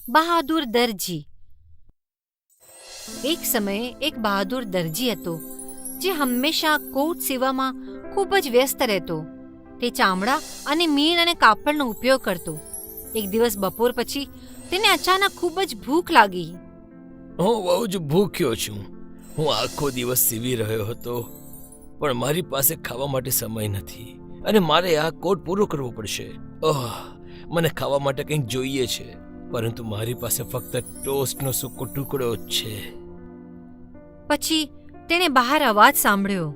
બહાદુર દરજી. એક સમયે એક બહાદુર દરજી હતો જે હંમેશા કોટ સીવવામાં ખૂબ જ વ્યસ્ત રહેતો. તે ચામડા અને મીણ અને કાપડનો ઉપયોગ કરતો. એક દિવસ બપોર પછી તેને અચાનક ખૂબ જ ભૂખ લાગી. હું બહુ જ ભૂખ્યો છું. હું આખો દિવસ સીવી રહ્યો હતો, પણ મારી પાસે ખાવા માટે સમય નથી અને મારે આ કોટ પૂરો કરવો પડશે. મને ખાવા માટે કંઈક જોઈએ છે, પરંતુ મારી પાસે ફક્ત ટોસ્ટનો સૂકો ટુકડો જ છે. પછી તેણે બહાર અવાજ સાંભળ્યો,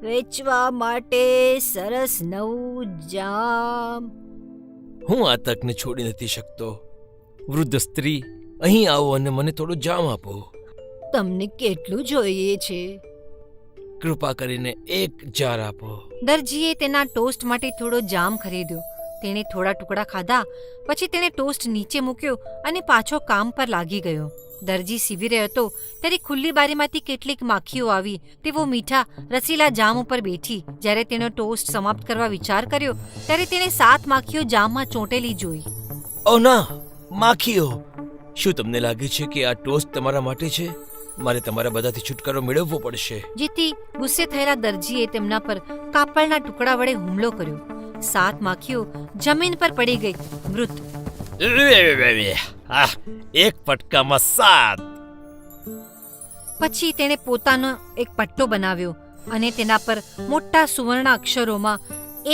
વેચવા માટે સરસ નવું જામ. હું આ તકને છોડી નથી શકતો. વૃદ્ધ સ્ત્રી, અહીં આવો અને મને થોડો જામ આપો. તમને કેટલું જોઈએ છે? કૃપા કરીને એક જાર આપો. દરજીએ તેના ટોસ્ટ માટે થોડો જામ ખરીદ્યો. તેણે થોડા ટુકડા ખાધા. પછી તેણે ટોસ્ટ નીચે મૂક્યો અને પાછો કામ પર લાગી ગયો. દરજી સીવી રહ્યો હતો ત્યારે ખુલ્લી બારીમાંથી કેટલીક માખીઓ આવી તેઓ મીઠા રસીલા જામ ઉપર બેઠી. જ્યારે તેનો ટોસ્ટ સમાપ્ત કરવા વિચાર કર્યો ત્યારે તેણે 7 માખીઓ જામમાં ચોંટેલી જોઈ. ઓ ના, માખીઓ! શું તમને લાગે છે કે આ ટોસ્ટ તમારા માટે છે? મારે તમારા બધાથી છુટકારો મેળવવો પડશે. જેથી ગુસ્સે થયેલા દરજીએ તેમના પર કાપડના ટુકડા વડે હુમલો કર્યો. 7 માખીઓ જમીન પર પડી ગઈ. મૃત. એક ફટકામાં 7. પછી તેણે પોતાનો એક પટ્ટો બનાવ્યો અને તેના પર મોટા સુવર્ણ અક્ષરોમાં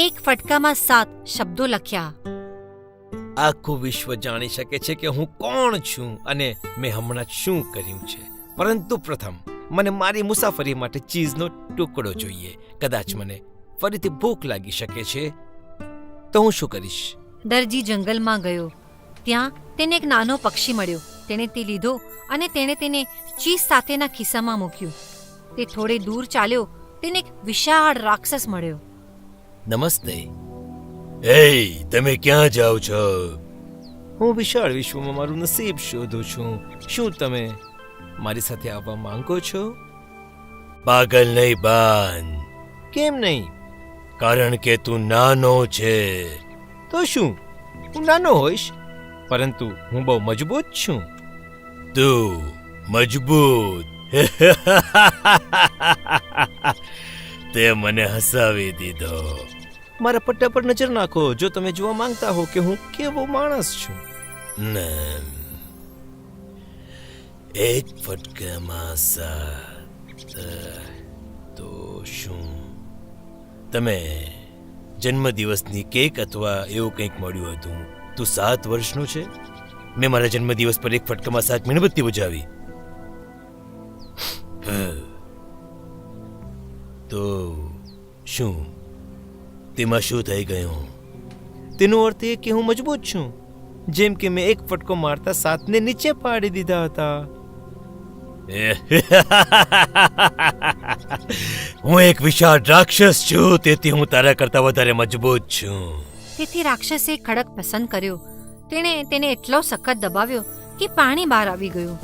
1 ફટકામાં 7 શબ્દો લખ્યા. આખું વિશ્વ જાણી શકે છે કે હું કોણ છું અને મેં હમણાં શું કર્યું છે. પરંતુ પ્રથમ મને મારી મુસાફરી માટે ચીઝનો ટુકડો જોઈએ. કદાચ મને ફરીથી ભૂખ લાગી શકે છે, તો હું શું કરીશ? દરજી જંગલમાં ગયો. ત્યાં તેને એક નાનો પક્ષી મળ્યો. તેણે તે લીધો અને તેણે તેને ચીઝ સાથેના ખિસ્સામાં મૂક્યું. તે થોડે દૂર ચાલ્યો. તેને એક વિશાળ રાક્ષસ મળ્યો. નમસ્તે. એ તમે ક્યાં જાઓ છો? હું વિશાળ વિશ્વમાં મારું નસીબ શોધું છું. શું તમે મારી સાથે આવવા માંગો છો? પાગલ નહીં બાન. કેમ નહીં? કારણ કે તું નાનો છે. તો શું હું નાનો હોઈશ, પરંતુ હું બહુ મજબૂત છું. તું મજબૂત? તે મને હસાવી દીધો. મારા પટ્ટા પર નજર નાખો જો તમે જોવા માંગતા હો કે હું કેવો માણસ છું. એક ફટકામાં 7. તો શું તમે જન્મદિવસની કેક અથવા એવું કંઈક મળ્યું હતું? તું 7 વર્ષનો છે? મેં મારા જન્મદિવસ પર એક ફટકામાં 7 મીણબત્તી બુજાવી. તો શું તેમાં શું થઈ ગયું? તેનો અર્થ એ કે હું મજબૂત છું, જેમ કે મેં એક ફટકો મારતા 7ને નીચે પાડી દીધા હતા. હું એક વિશાળ રાક્ષસ છું, તેથી હું તારા કરતા વધારે મજબૂત છું. તેથી રાક્ષસે ખડક પસંદ કર્યો. તેણે તેને એટલો સખત દબાવ્યો કે પાણી બહાર આવી ગયું.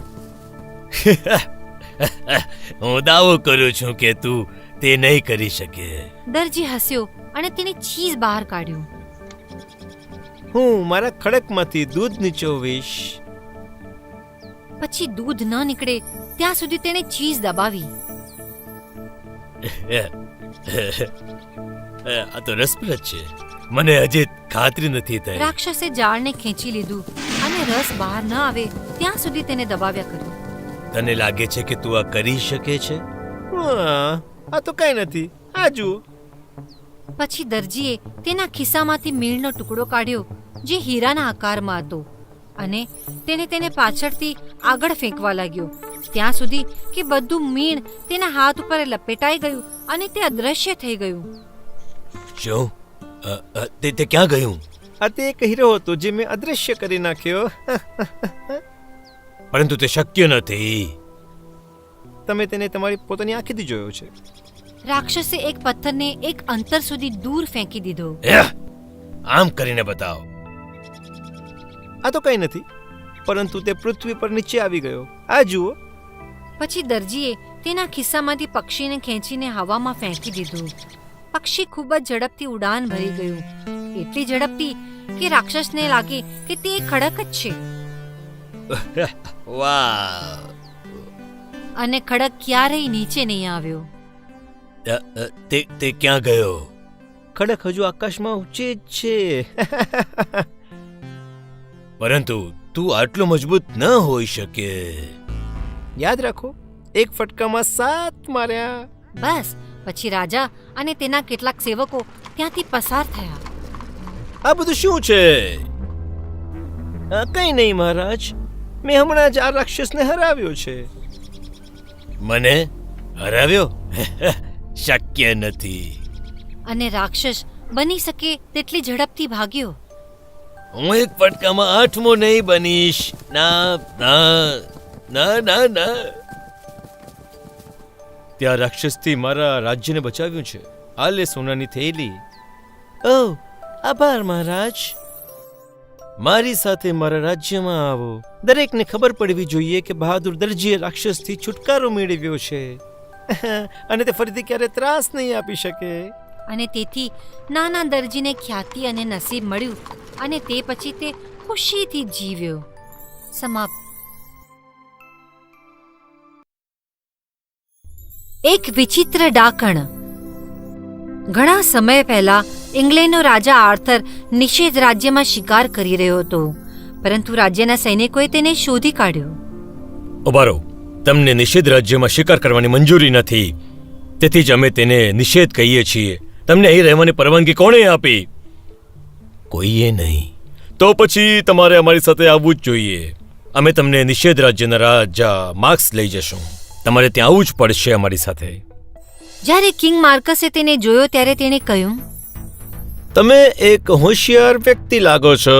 હું દાવો કરું છું કે તું તે નહીં કરી શકે. દરજી હસ્યો અને તેની ચીઝ બહાર કાઢ્યું. હું મારા ખડકમાંથી દૂધ નીચોવીશ. પછી દૂધ ન નીકળે ત્યાં સુધી તેણે ચીઝ દબાવી. આ તો રસપ્રદ છે. મને હજી ખાતરી નથી થઈ. રાક્ષસે જાળને ખેંચી લીધું અને રસ બહાર ન આવે ત્યાં સુધી તેને દબાવ્યા કર્યું. તને લાગે છે કે તું આ કરી શકે છે? આ તો કઈ નથી. આ જુઓ. પછી દરજીએ તેના ખિસ્સામાંથી મીણનો ટુકડો કાઢ્યો જે હીરાના આકારમાં હતો અને તેને પાછળથી આગળ ફેંકવા લાગ્યો ત્યાં સુધી કે બધું મીણ તેના હાથ ઉપર લપેટાઈ ગયું અને તે અદ્રશ્ય થઈ ગયું. શું? તે ક્યાં ગયું? આ તે એક હીરો હતો જે મેં અદ્રશ્ય કરી નાખ્યો. પરંતુ તે શક્ય નથી. તમે તેને તમારી પોતાની આંખેથી જોયો છે. રાક્ષસે એક પથ્થરને એક અંતર સુધી દૂર ફેંકી દીધો. આમ કરીને બતાવો. આ તો કઈ નથી, પરંતુ તે પૃથ્વી પર નીચે આવી ગયો. આ જુઓ. પછી દરજીએ તેના ખિસ્સામાંથી પક્ષીને ખેંચીને હવામાં ફેંકી દીધું. પક્ષી ખૂબ જ ઝડપથી ઉડાન ભરી ગયું. એટલી ઝડપથી કે રાક્ષસને લાગે કે તે એક ખડક જ છે. વાહ! અને ખડક ક્યારેય નીચે નહીં આવ્યો. તે ક્યાં ગયો? ખડક હજુ આકાશમાં ઊંચે જ છે. પરંતુ તું આટલો મજબૂત ન હોઈ શકે. યાદ રાખો, એક ફટકામાં 7 માર્યા. બસ પછી રાજા અને તેના કેટલાક સેવકો ત્યાંથી પસાર થયા. આ બધું શું છે? કંઈ નહીં મહારાજ, મેં હમણાં જ આ રાક્ષસને હરાવ્યો છે. મને હરાવ્યો? શક્ય નથી. અને રાક્ષસ બની શકે તેટલી ઝડપથી ભાગ્યો. હું એક ફટકામાં 8મો નહીં બનીશ. ના ના ના ના ના. ત્યાં રાક્ષસથી મારા રાજ્યને બચાવ્યું છે. આ લે સોનાની થેલી. ઓહ, આભાર મહારાજ. મારી સાથે મારા રાજ્યમાં આવો. દરેકને ખબર પડવી જોઈએ કે બહાદુર દરજીએ રાક્ષસથી છુટકારો મેળવ્યો છે. અને તે ફરીથી ક્યારે ત્રાસ નહીં આપી શકે. અને તેથી નાના દરજીને ખ્યાતિ અને નસીબ મળ્યું અને તે પછી તે ખુશીથી જીવ્યો. સમાપ્ત. એક વિચિત્ર ડાકણ. ઘણા સમય પહેલા ઇંગ્લેન્ડનો રાજા આર્થર નિષેધ રાજ્યમાં શિકાર કરી રહ્યો હતો, પરંતુ રાજ્યના સૈનિકોએ તેને શોધી કાઢ્યો. ઉભા રહો. તમને નિષેધ રાજ્યમાં શિકાર કરવાની મંજૂરી નથી, તેથી જ અમે તેને નિષેધ કહીએ છીએ. તમને અહીં રહેવાની પરવાનગી કોણે આપી? કોઈએ નહીં. તો પછી તમારે અમારી સાથે આવવું જ જોઈએ. અમે તમને નિષેધ રાજ્યના રાજા માર્ક્સ લઈ જશું. તમારે ત્યાં આવવું જ પડશે અમારી સાથે. જ્યારે કિંગ માર્કસે તેને જોયો ત્યારે તેણે કહ્યું, તમે એક હોશિયાર વ્યક્તિ લાગો છો,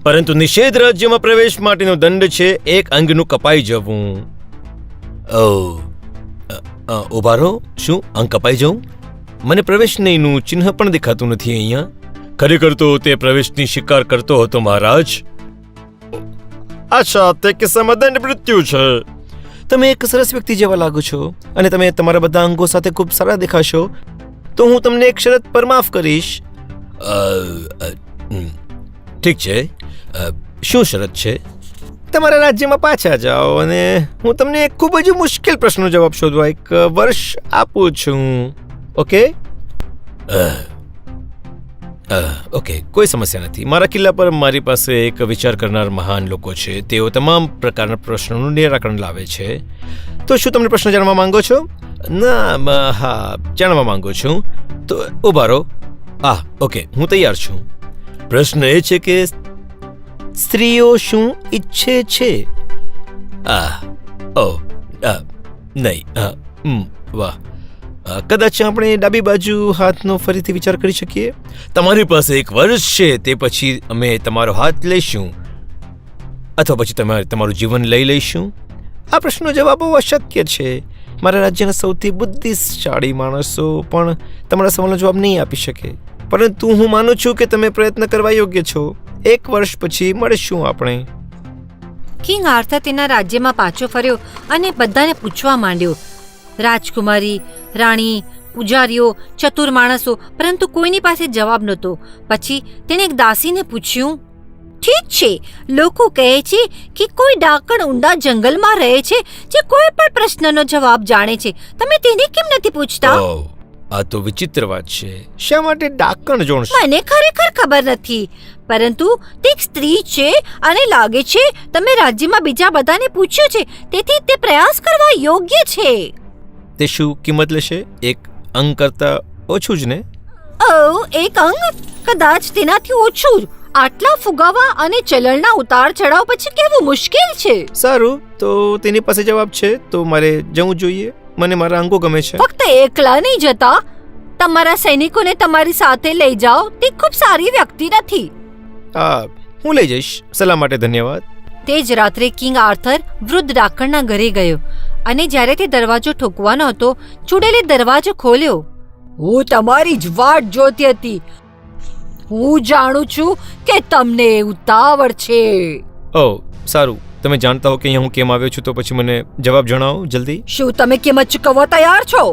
પરંતુ નિષેધ રાજ્યમાં પ્રવેશ માટેનો દંડ છે 1 અંગનું કપાઈ જવું. ઉભા રહો. શું અંગ કપાઈ જવું? મને પ્રવેશ નહીંનું ચિહ્ન પણ દેખાતું નથી અહીંયા. ખરેખર તો તે પ્રવેશની શિકાર કરતો હતો મહારાજ. અચ્છા, તે કિસ્સામાં દંડ મૃત્યુ છે. તમે એક સરસ વ્યક્તિ જેવા લાગો છો અને તમે તમારા બધા અંગો સાથે ખૂબ સારા દેખાશો, તો હું તમને એક શરત પર માફ કરીશ. ઠીક છે. શું શરત છે? તમારા રાજ્યમાં પાછા જાઓ અને હું તમને એક ખૂબ જ મુશ્કેલ પ્રશ્નનો જવાબ શોધવા 1 વર્ષ આપું છું. ઓકે? ઓકે, કોઈ સમસ્યા નથી. મારા કિલ્લા પર મારી પાસે એક વિચાર કરનાર મહાન લોકો છે. તેઓ તમામ પ્રકારના પ્રશ્નોનું નિરાકરણ લાવે છે. તો શું તમને પ્રશ્ન જાણવા માંગો છો? ના, હા, જાણવા માંગુ છું. તો ઉભા રહો. ઓકે, હું તૈયાર છું. પ્રશ્ન એ છે કે સ્ત્રીઓ શું ઈચ્છે છે? નહીં. વાહ. કદાચ આપણે ડાબી બાજુ હાથનો ફરીથી વિચાર કરી શકીએ. તમારી પાસે 1 વર્ષ છે, તે પછી અમે તમારો હાથ લઈશું અથવા પછી તમારું જીવન લઈ લઈશું. આ પ્રશ્નનો જવાબ બહુ અશક્ય છે. મારા રાજ્યના સૌથી બુદ્ધિશાળી માણસો પણ તમારા સવાલનો જવાબ નહીં આપી શકે, પરંતુ હું માનું છું કે તમે પ્રયત્ન કરવા યોગ્ય છો. 1 વર્ષ પછી મળીશું આપણે. કિંગ આર્થર તેના રાજ્યમાં પાછો ફર્યો અને બધાને પૂછવા માંડ્યો. રાજકુમારી, રાણી, પૂજારીઓ, ચતુર માણસો, પરંતુ કોઈની પાસે જવાબ નહોતો. પછી તેણે એક દાસીને પૂછ્યું, ઠીક છે, લોકો કહે છે કે કોઈ ડાકણ ઊંડા જંગલમાં રહે છે જે કોઈ પણ પ્રશ્નનો જવાબ જાણે છે. તમે તેને કેમ નથી પૂછતા? આ તો વિચિત્ર વાત છે. શા માટે ડાકણ જોડશે? મને ખરેખર ખબર નથી, પરંતુ તે એક સ્ત્રી છે અને લાગે છે તમે રાજ્યમાં બીજા બધાને પૂછ્યું છે, તેથી તે પ્રયાસ કરવા યોગ્ય છે. તે શું કિંમત લેશે? 1 અંગ કરતા ઓછું જ ને? 1 અંગ? કદાચ તેનાથી ઓછું. આટલા ફુગાવા અને ચલણના ઉતાર ચઢાવ પછી કેવું મુશ્કેલ છે. સારું, તો તેની પાસે જવાબ છે, તો મારે જવું જોઈએ. મને મારા અંગો ગમે છે. ફક્ત એકલા નહીં જતા, તમારા સૈનિકોને તમારી સાથે લઈ જાઓ. તે ખૂબ સારી વ્યક્તિ નથી. હું લઈ જઈશ. સલાહ માટે ધન્યવાદ. તે જ રાત્રે કિંગ આર્થર વૃદ્ધ ડાકણના ઘરે ગયો અને જ્યારે તે દરવાજો ઠોકવાનો હતો, ચૂડેલે દરવાજો ખોલ્યો. હું તમારી જ વાટ જોતી હતી. હું જાણું છું કે તમને ઉતાવળ છે. સારું. તમે જાણતા હો કે અહીંયા હું કેમ આવ્યો છું, તો પછી મને જવાબ જણાવો જલ્દી. શું તમે કિંમત ચૂકવવા તૈયાર છો?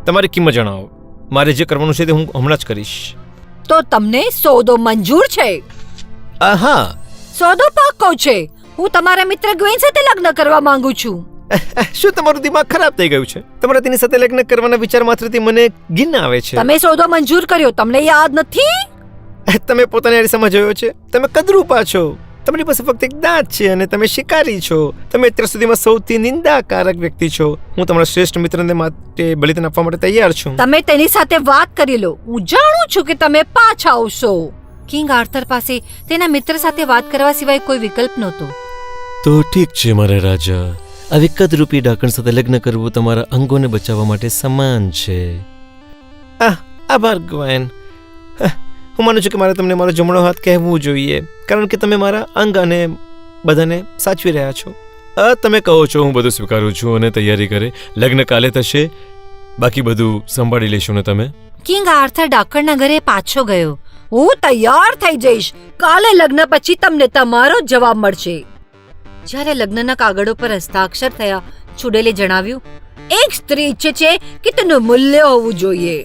તમારી કિંમત જણાવો. મારે જે કરવાનું છે તે હું હમણાં જ કરીશ. તો તમને સોદો મંજૂર છે? હા. સોદો પાક્કો છે. હું તમારા મિત્ર ગ્વેન સાથે લગ્ન કરવા માંગુ છું. શું તમારું દિમાગ ખરાબ થઈ ગયું છે? તમારા તેની સાથે લગ્ન કરવાના વિચાર માત્રથી મને ઘિન આવે છે. તમે સોદો મંજૂર કર્યો, તમને યાદ નથી? તમે પોતાની અરીસામાં જોયો છે? તમે કદરૂપા છો. તમારી પાસે ફક્ત એક દાંત છે અને તમે શિકારી છો. તમે અત્યાર સુધીમાં સૌથી નિંદાકારક વ્યક્તિ છો. હું તમારા શ્રેષ્ઠ મિત્રને માટે બલિદાન આપવા માટે તૈયાર છું. તમે તેની સાથે વાત કરી લો. હું જાણું છું કે તમે પાછા આવશો. કિંગ આર્થર પાસે તેના મિત્ર સાથે વાત કરવા સિવાય કોઈ વિકલ્પ નહોતો. તો ઠીક છે મારા રાજા, આ વિકદરૂપી ડાકણ સાથે લગ્ન કરવું તમારા અંગોને બચાવવા માટે સમાન છે. આભાર ગ્વેન. હું માનું છું કે મારે તમને મારો જમણો હાથ કહેવું જોઈએ, કારણ કે તમે મારા અંગ અને બધાને સાચવી રહ્યા છો. તમે કહો છો, હું બધું સ્વીકારું છું અને તૈયારી કરે. લગ્ન કાલે થશે, બાકી બધું સંભાળી લેશો ને તમે? કિંગ આર્થર ડાકણના ઘરે પાછો ગયો. હું તૈયાર થઈ જઈશ. કાલે લગ્ન પછી તમને તમારો જવાબ મળશે. જ્યારે લગ્નના કાગળો પર હસ્તાક્ષર થયા, ચુડેલે જણાવ્યું, એક સ્ત્રી ઈચ્છે છે કે તેનું મૂલ્ય હોવું જોઈએ.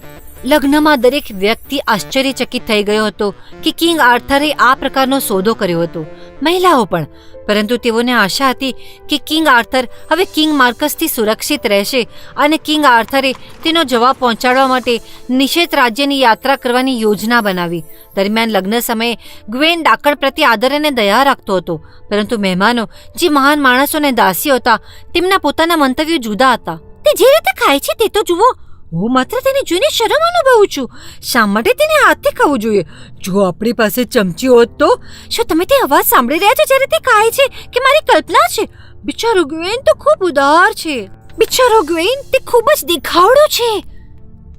લગ્નમાં દરેક વ્યક્તિ આશ્ચર્યચકિત થઈ ગયો હતો કે કિંગ આર્થરે આ પ્રકારનો સોદો કર્યો હતો. મહિલાઓ પણ. પરંતુ તેઓને આશા હતી કે કિંગ આર્થર હવે કિંગ માર્કસથી સુરક્ષિત રહેશે અને કિંગ આર્થરે તેનો જવાબ પહોંચાડવા માટે નિષેધ રાજ્યની યાત્રા કરવાની યોજના બનાવી. દરમિયાન લગ્ન સમયે ગ્વેન ડાકણ પ્રત્યે આદર અને દયા રાખતો હતો, પરંતુ મહેમાનો, જે મહાન માણસો અને દાસીઓ હતા, તેમના પોતાના મંતવ્યો જુદા હતા. તે જે રીતે ખાય છે તે તો જુઓ. હું માત્ર તેને જોઈને શરમ અનુભવું છું. શા માટે તેને હાથથી ખાવું જોઈએ? જો આપણી પાસે ચમચી હોત તો? શું તમે તે અવાજ સાંભળી રહ્યા છો જ્યારે તે ખાય છે કે મારી કલ્પના છે? બિચારો ગ્વેન તો ખૂબ ઉદાર છે. બિચારો ગ્વેન, તે ખૂબ જ દેખાવડો છે.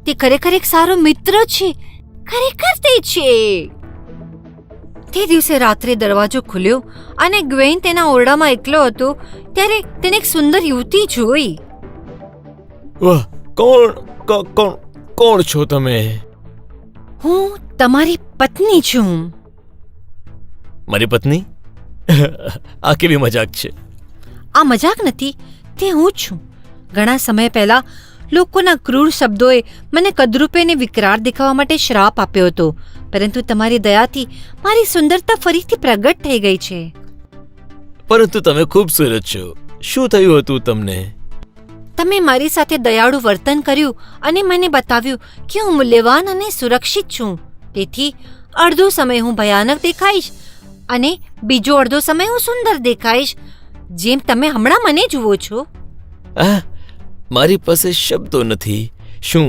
તે ખરેખર એક સારો મિત્ર છે. ખરેખર તે છે. તે દિવસે રાત્રે દરવાજો ખુલ્યો અને ગ્વેન તેના ઓરડામાં એકલો હતો ત્યારે તેને એક સુંદર યુવતી જોઈ. વાહ, કોણ છો તમે? હું તમારી પત્ની છું. મારી પત્ની? આ કેવી મજાક છે? આ મજાક નથી, તે હું જ છું. ઘણા સમય પહેલા લોકોના ક્રૂર શબ્દોએ મને કદરૂપે અને વિકરાળ દેખાવા માટે શ્રાપ આપ્યો હતો, પરંતુ તમારી દયાથી મારી સુંદરતા ફરીથી પ્રગટ થઈ ગઈ છે. પરંતુ તમે ખૂબસૂરત છો. શું થયું હતું તમને? તમે મારી સાથે દયાળુ વર્તન કર્યું અને મને બતાવ્યું કે હું મૂલ્યવાન અને સુરક્ષિત છું. તેથી અડધો સમય હું ભયાનક દેખાઈશ અને બીજો અડધો સમય હું સુંદર દેખાઈશ, જેમ તમે હમણાં મને જુઓ છો. મારી પાસે શબ્દો નથી. શું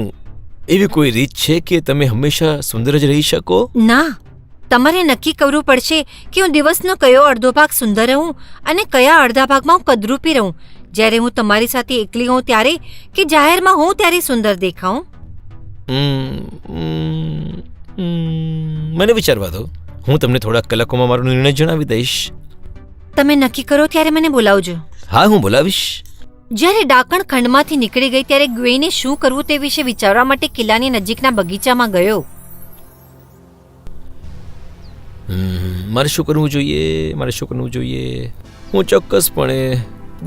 એવી કોઈ રીત છે કે તમે હંમેશા સુંદર જ રહી શકો? ના, તમારે નક્કી કરવું પડશે કે હું દિવસનો કયો અડધો ભાગ સુંદર રહું અને કયા અડધા ભાગમાં હું કદરૂપી રહું. જ્યારે હું તમારી સાથે એકલી હોઉં ત્યારે કે જાહેરમાં હોઉં ત્યારે સુંદર દેખાઉં? મને વિચારવા દો. હું તમને થોડાક કલાકોમાં મારો નિર્ણય જણાવી દઈશ. તમે નક્કી કરો ત્યારે મને બોલાવજો. હા, હું બોલાવીશ. જ્યારે ડાકણ ખંડમાંથી નીકળી ગઈ ત્યારે ગ્વેને શું કરવું તે વિશે વિચારવા માટે કિલ્લાની નજીકના બગીચામાં ગયો. મારે શું કરવું જોઈએ? હું ચોક્કસપણે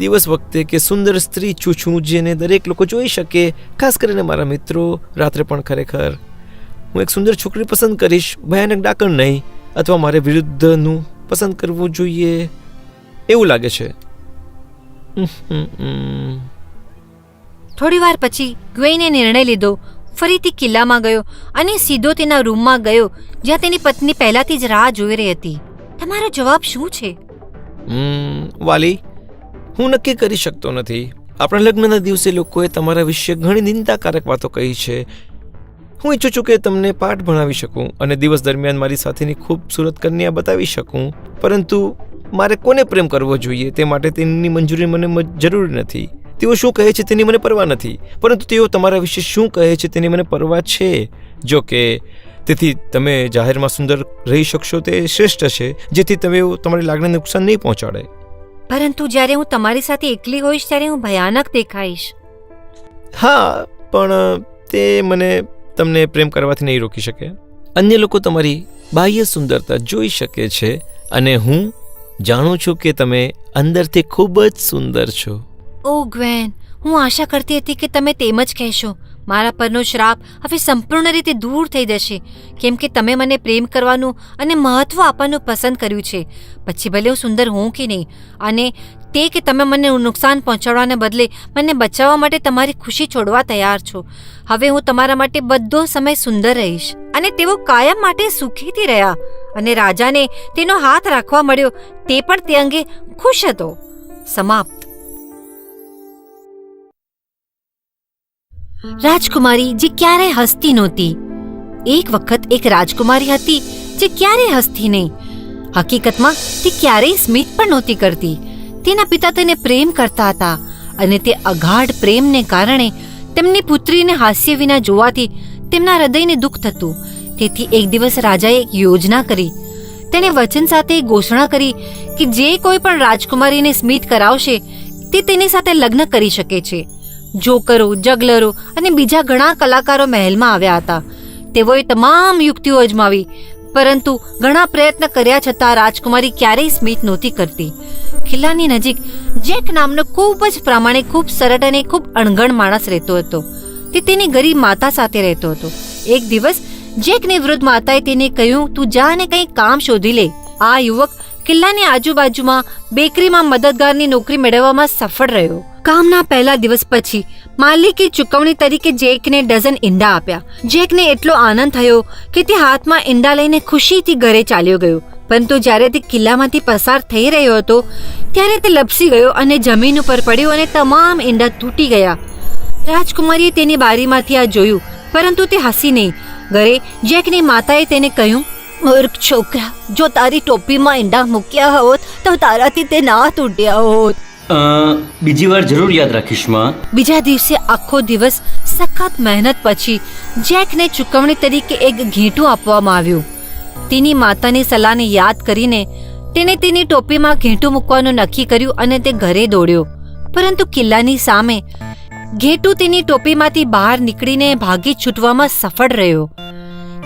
દિવસ વખતે કે સુંદર સ્ત્રી છું જેને દરેક લોકો જોઈ શકે, ખાસ કરીને મારા મિત્રો. રાત્રે પણ ખરેખર હું એક સુંદર છોકરી પસંદ કરીશ, ભયાનક ડાકણ નહીં. અથવા મારે વિરુદ્ધનું પસંદ કરવું જોઈએ એવું લાગે છે. થોડી વાર પછી ગ્વેને નિર્ણય લીધો. ફરીથી કિલ્લામાં ગયો અને સીધો તેના રૂમમાં ગયો જ્યાં તેની પત્ની પહેલાથી જ રાહ જોઈ રહી હતી. તમારો જવાબ શું છે? વાલી, હું નક્કી કરી શકતો નથી. આપણા લગ્નના દિવસે લોકોએ તમારા વિશે ઘણી નિંદાકારક વાતો કહી છે. હું ઈચ્છું છું કે તમને પાઠ ભણાવી શકું અને દિવસ દરમિયાન મારી સાથેની ખૂબસૂરત કન્યા બતાવી શકું, પરંતુ મારે કોને પ્રેમ કરવો જોઈએ તે માટે તેની મંજૂરી મને જરૂરી નથી. તેઓ શું કહે છે તેની મને પરવા નથી, પરંતુ તેઓ તમારા વિશે શું કહે છે તેની મને પરવા છે. જો કે તેથી તમે જાહેરમાં સુંદર રહી શકશો તે શ્રેષ્ઠ છે, જેથી તમે તમારી લાગણીને નુકસાન નહીં પહોંચાડે. પરંતુ જ્યારે હું તમારી સાથે એકલી હોઈશ ત્યારે હું ભયાનક દેખાઈશ. હા, પણ તે મને તમને પ્રેમ કરવાથી નહીં રોકી શકે. અન્ય લોકો તમારી બાહ્ય સુંદરતા જોઈ શકે છે અને હું જાણું છું કે તમે અંદરથી ખૂબ જ સુંદર છો. ઓ ગ્વેન, હું આશા કરતી હતી કે તમે તેમ જ કહેશો. મારા પરનો શ્રાપ હવે સંપૂર્ણ રીતે દૂર થઈ જશે, કેમ કે તમે મને પ્રેમ કરવાનું અને મહત્વ આપવાનું પસંદ કર્યું છે. પછી ભલે હું સુંદર હોઉં કે નહીં, અને તે કે તમે મને નુકસાન પહોંચાડવાને બદલે મને બચાવવા માટે તમારી ખુશી છોડવા તૈયાર છો. હવે હું તમારા માટે બધો સમય સુંદર રહીશ. અને તેઓ કાયમ માટે સુખીથી રહ્યા, અને રાજાને તેનો હાથ રાખવા મળ્યો, તે પણ તે અંગે ખુશ હતો. સમાપ્ત. રાજકુમારી જે ક્યારેય હસતી નહોતી. એક વખત એક રાજકુમારી હતી જે ક્યારેય હસતી નહીં. હકીકતમાં તે ક્યારેય સ્મિત પણ નહોતી કરતી. તેના પિતા તેને પ્રેમ કરતા હતા, અને તે અગાઢ પ્રેમને કારણે તેમની પુત્રીને હાસ્ય વિના જોવાથી તેમના હૃદયને દુઃખ થતું. તેથી એક દિવસ રાજાએ એક યોજના કરી. તેણે વચન સાથે ઘોષણા કરી કે જે કોઈ પણ રાજકુમારીને સ્મિત કરાવશે તે તેની સાથે લગ્ન કરી શકે છે. જોકરો, જગલરો અને બીજા ઘણા કલાકારો મહેલમાં આવ્યા હતા. તેઓએ તમામ યુક્તિઓ અજમાવી, પરંતુ ઘણા પ્રયત્ન કર્યા છતાં રાજકુમારી ક્યારેય સ્મિત નહોતી કરતી. કિલ્લાની નજીક જેક નામનો ખૂબ જ પ્રામાણિક, ખૂબ સરળ અને ખૂબ અણઘડ માણસ રહેતો હતો. તે તેની ગરીબ માતા સાથે રહેતો હતો. એક દિવસ જેકની વૃદ્ધ માતાએ તેને કહ્યું, તું જા અને કંઈ કામ શોધી લે. આ યુવક કિલ્લાની આજુબાજુમાં બેકરીમાં મદદગારની નોકરી મેળવવામાં સફળ રહ્યો. કામના પહેલા દિવસ પછી માલિકે ચૂકવણી તરીકે જેકને ડઝન ઈંડા આપ્યા. જેકને એટલો આનંદ થયો કે તે હાથમાં ઈંડા લઈને ખુશીથી ઘરે ચાલ્યો ગયો. પરંતુ જ્યારે તે કિલ્લામાંથી પસાર થઈ રહ્યો હતો ત્યારે તે લપસી ગયો અને જમીન ઉપર પડ્યો અને તમામ ઈંડા તૂટી ગયા. રાજકુમારીએ તેની બારીમાંથી આ જોયું, પરંતુ તે હસી નહીં. ઘરે જેકની માતાએ તેને કહ્યું, મૂર્ખ છોકરા, જો તારી ટોપીમાં ઈંડા મૂક્યા હોત તો તારાથી તે ના તૂટ્યા હોત. બીજી વાર જરૂર યાદ રાખીશ માં. બીજા દિવસે આખો દિવસ સખત મહેનત પછી જેકને ચૂકવણી તરીકે એક ઘેંટું આપવામાં આવ્યું. તેની માતાની સલાહને યાદ કરીને તેણે તેની ટોપીમાં ઘેંટું મૂકવાનું નક્કી કર્યું અને તે ઘરે દોડ્યો. પરંતુ કિલ્લાની સામે ઘેંટું તેની ટોપીમાંથી બહાર નીકળીને ભાગી છૂટવામાં સફળ રહ્યો.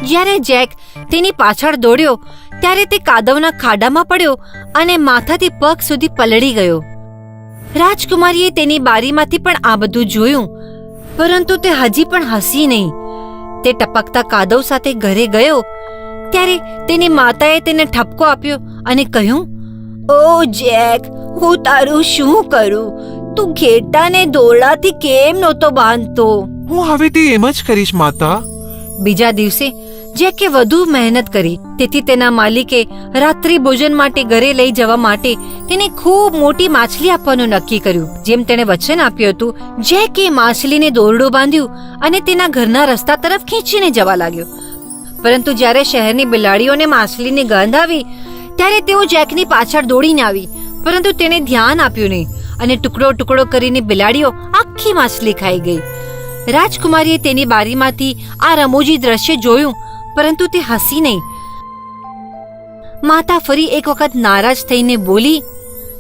જ્યારે જેક તેની પાછળ દોડ્યો ત્યારે તે કાદવના ખાડામાં પડ્યો અને માથાથી પગ સુધી પલળી ગયો. રાજકુમારીએ તેની બારીમાંથી પણ આ બધું જોયું, પરંતુ તે હજી પણ હસી નહીં. તે ટપકતા કાદવ સાથે ઘરે ગયો ત્યારે તેની માતાએ તેને ઠપકો આપ્યો અને કહ્યું, ઓ જેક, હું તારું શું કરું? તું ઘેટાને દોરડાથી કેમ નહોતો બાંધતો? હું હવેથી એમ જ કરીશ માતા. બીજા દિવસે જેકે વધુ મહેનત કરી, તેથી તેના માલિકે રાત્રિ ભોજન માટે ઘરે લઈ જવા માટે તેને ખૂબ મોટી માછલી આપવાનું નક્કી કર્યું. જેમ તેણે વચન આપ્યું હતું, જેકે માછલીને દોરડું બાંધ્યું અને તેના ઘરના રસ્તા તરફ ખેંચીને જવા લાગ્યો. પરંતુ જ્યારે શહેરની બિલાડીઓને માછલીની ગંધ આવી ત્યારે તેઓ જેકની પાછળ દોડીને આવી, પરંતુ તેણે ધ્યાન આપ્યું નહીં અને ટુકડો ટુકડો કરીને બિલાડીઓ આખી માછલી ખાઈ ગઈ. રાજકુમારીએ તેની બારીમાંથી આ રમૂજી દ્રશ્ય જોયું, પરંતુ તે હસી નહીં. માતા ફરી એક વખત નારાજ થઈને બોલી,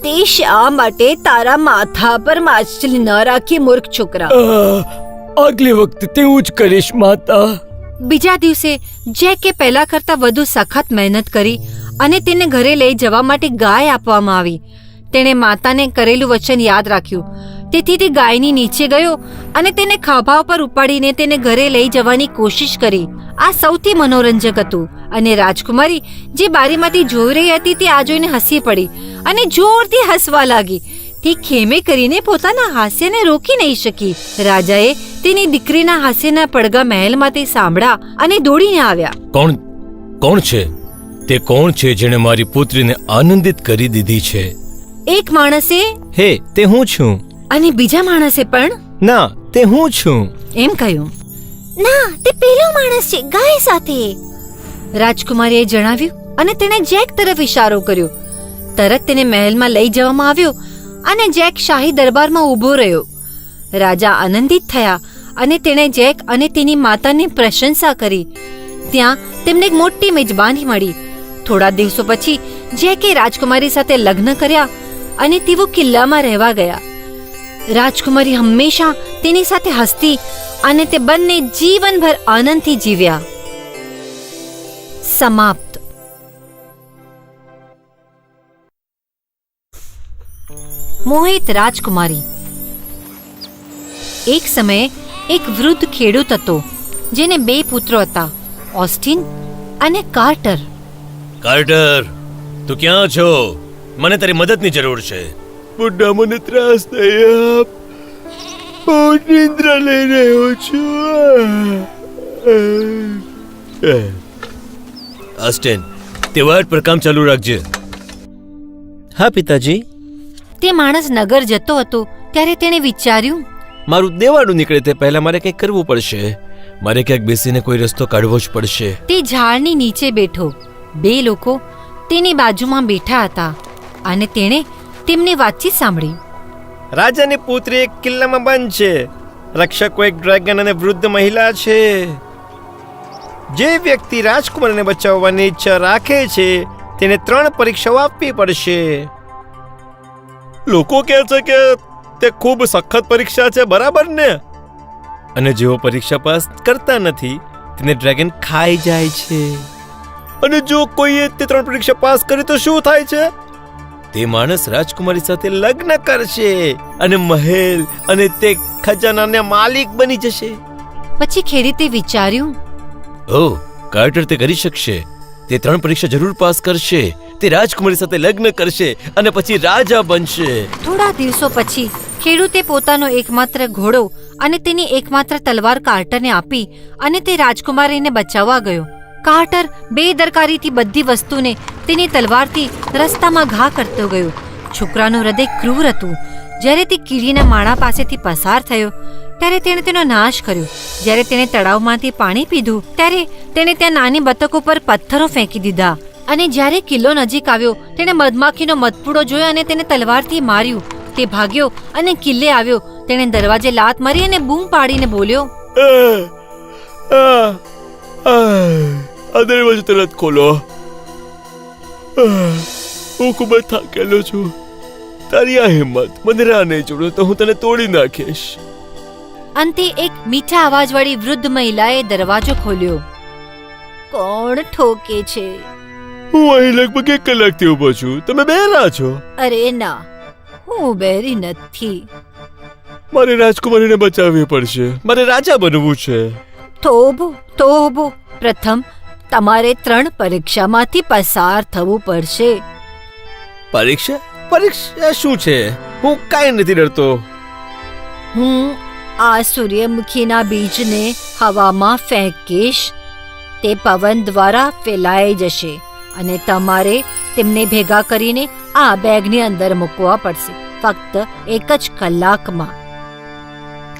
તે શા માટે તારા માથા પર માછલી ન રાખી, મૂર્ખ છોકરા? આગલી વખતે તેવું જ કરીશ માતા. બીજા દિવસે જેકે પહેલા કરતા વધુ સખત મહેનત કરી અને તેને ઘરે લઈ જવા માટે ગાય આપવામાં આવી. તેણે માતાને કરેલું વચન યાદ રાખ્યું, તેથી તે ગાયની નીચે ગયો અને તેને ખભા પર ઉપાડીને તેને ઘરે લઈ જવાની કોશિશ કરી. આ સૌથી મનોરંજક હતું અને રાજકુમારી જે બારીમાંથી જોઈ રહી હતી તે આ જોઈને હસી પડી અને જોરથી હસવા લાગી. તે ખેમે કરીને પોતાના હાસ્યને રોકી નહીં શકી. રાજાએ તેની દીકરીના હાસ્યના પડઘા મહેલમાંથી સાંભળ્યા અને દોડીને આવ્યા. કોણ છે તે? કોણ છે જેણે મારી પુત્રીને આનંદિત કરી દીધી છે? એક માણસે, હે, તે હું છું. અને બીજા માણસે પણ, ના, તે હું છું, એમ કહ્યું. ના, તે પેલો માણસ છે, ગાય સાથે. રાજકુમારીએ જણાવ્યું અને તેણે જેક તરફ ઇશારો કર્યો. તરત તેને મહેલમાં લઈ જવામાં આવ્યો અને જેક શાહી દરબારમાં ઊભો રહ્યો. રાજા આનંદિત થયા અને તેણે જેક અને તેની માતાની પ્રશંસા કરી. ત્યાં તેમને એક મોટી મેજબાની મળી. થોડા દિવસો પછી જેકે રાજકુમારી સાથે લગ્ન કર્યા અને તેઓ કિલ્લામાં રહેવા ગયા. રાજકુમારી હંમેશા તેની સાથે હસતી અને તે બંને જીવનભર આનંદથી જીવ્યા. સમાપ્ત. મોહિત રાજકુમારી. એક સમયે એક વૃદ્ધ ખેડૂત હતો જેને 2 પુત્રો હતા, ઓસ્ટિન અને કાર્ટર. કાર્ટર, તું ક્યાં છો? મને તારી મદદની જરૂર છે. બુઢા, મને ત્રાસ નહીં આપ. હું નિંદ્રા લઈ રહ્યો છું. ઓસ્ટિન, તે વાટ પર કામ ચાલુ રાખજે. હા પિતાજી. તે માણસ નગર જતો હતો ત્યારે તેણે વિચાર્યું, મારું દેવાળું નીકળે તે પહેલા મારે કંઈક કરવું પડશે. મારે ક્યાંક બેસીને કોઈ રસ્તો કાઢવો જ પડશે. તે ઝાડની નીચે બેઠો. 2 લોકો તેની બાજુમાં બેઠા હતા અને તેણે તેમની વાતચીત સાંભળી. રાજાની પુત્રી એક કિલ્લામાં બંધ છે. રક્ષકો એક ડ્રેગન અને વૃદ્ધ મહિલા છે. જે વ્યક્તિ રાજકુમારને બચાવવાની ઈચ્છા રાખે છે તેને 3 પરીક્ષાઓ આપવી પડશે. લોકો કહે છે કે તે ખૂબ સખત પરીક્ષા છે, બરાબર ને? અને જેઓ પરીક્ષા પાસ કરતા નથી તેને ડ્રેગન ખાઈ જાય છે. અને જો કોઈએ તે 3 પરીક્ષા પાસ કરી તો શું થાય છે? તે માણસ રાજકુમારી સાથે લગ્ન કરશે અને મહેલ અને તે ખજાનાના માલિક બની જશે. પછી ખેડૂતે વિચાર્યું, ઓહ, કાર્ટર તે કરી શકશે. તે 3 પરીક્ષા જરૂર પાસ કરશે. તે રાજકુમારી સાથે લગ્ન કરશે અને પછી રાજા બનશે. થોડા દિવસો પછી ખેડૂતે પોતાનો એકમાત્ર ઘોડો અને તેની એકમાત્ર તલવાર કાર્ટરને આપી અને તે રાજકુમારીને બચાવવા ગયો. કાર્ટર બેદરકારીથી બધી વસ્તુને તેની તલવારથી રસ્તામાં ઘા કરતો ગયો. છોકરાનું હૃદય ક્રૂર હતું. જ્યારે તે કીડીના માળા પાસેથી પસાર થયો ત્યારે તેણે તેનો નાશ કર્યો. જ્યારે તેણે તળાવમાંથી પાણી પીધું ત્યારે તેણે ત્યાં નાની બતકો પર પથ્થરો ફેંકી દીધા. અને જ્યારે કિલ્લો નજીક આવ્યો તેણે મધમાખીનો મધપૂડો જોયો અને તેને તલવારથી માર્યું. તે ભાગ્યો અને કિલ્લે આવ્યો. તેણે દરવાજે લાત મારી અને બૂમ પાડીને બોલ્યો, આ દરવાજો તરત ખોલો. હું ખૂબ જ થાકેલો છું. તારી આ હિંમત મને રાહ નહીં જોડો તો હું તને તોડી નાખીશ. અંતે એક મીઠા અવાજવાળી વૃદ્ધ મહિલાએ દરવાજો ખોલ્યો. કોણ ઠોકે છે? હું અહીં લગભગ 1 કલાકથી ઊભો છું. તમે બેરા છો? અરે ના, હું બેરી નથી. મારે રાજકુમારીને બચાવવી પડશે. મારે રાજા બનવું છે. તોબો. પ્રથમ તમારે 3 પરીક્ષામાંથી પસાર થવું પડશે. પરીક્ષા? પરીક્ષા શું છે? હું કાંઈ નથી ડરતો. હું આ સૂર્યમુખીના બીજને હવામાં ફેંકીશ. તે પવન દ્વારા ફેલાઈ જશે અને તમારે તેમને ભેગા કરીને આ બેગની અંદર મૂકવા પડશે, ફક્ત 1 જ કલાકમાં.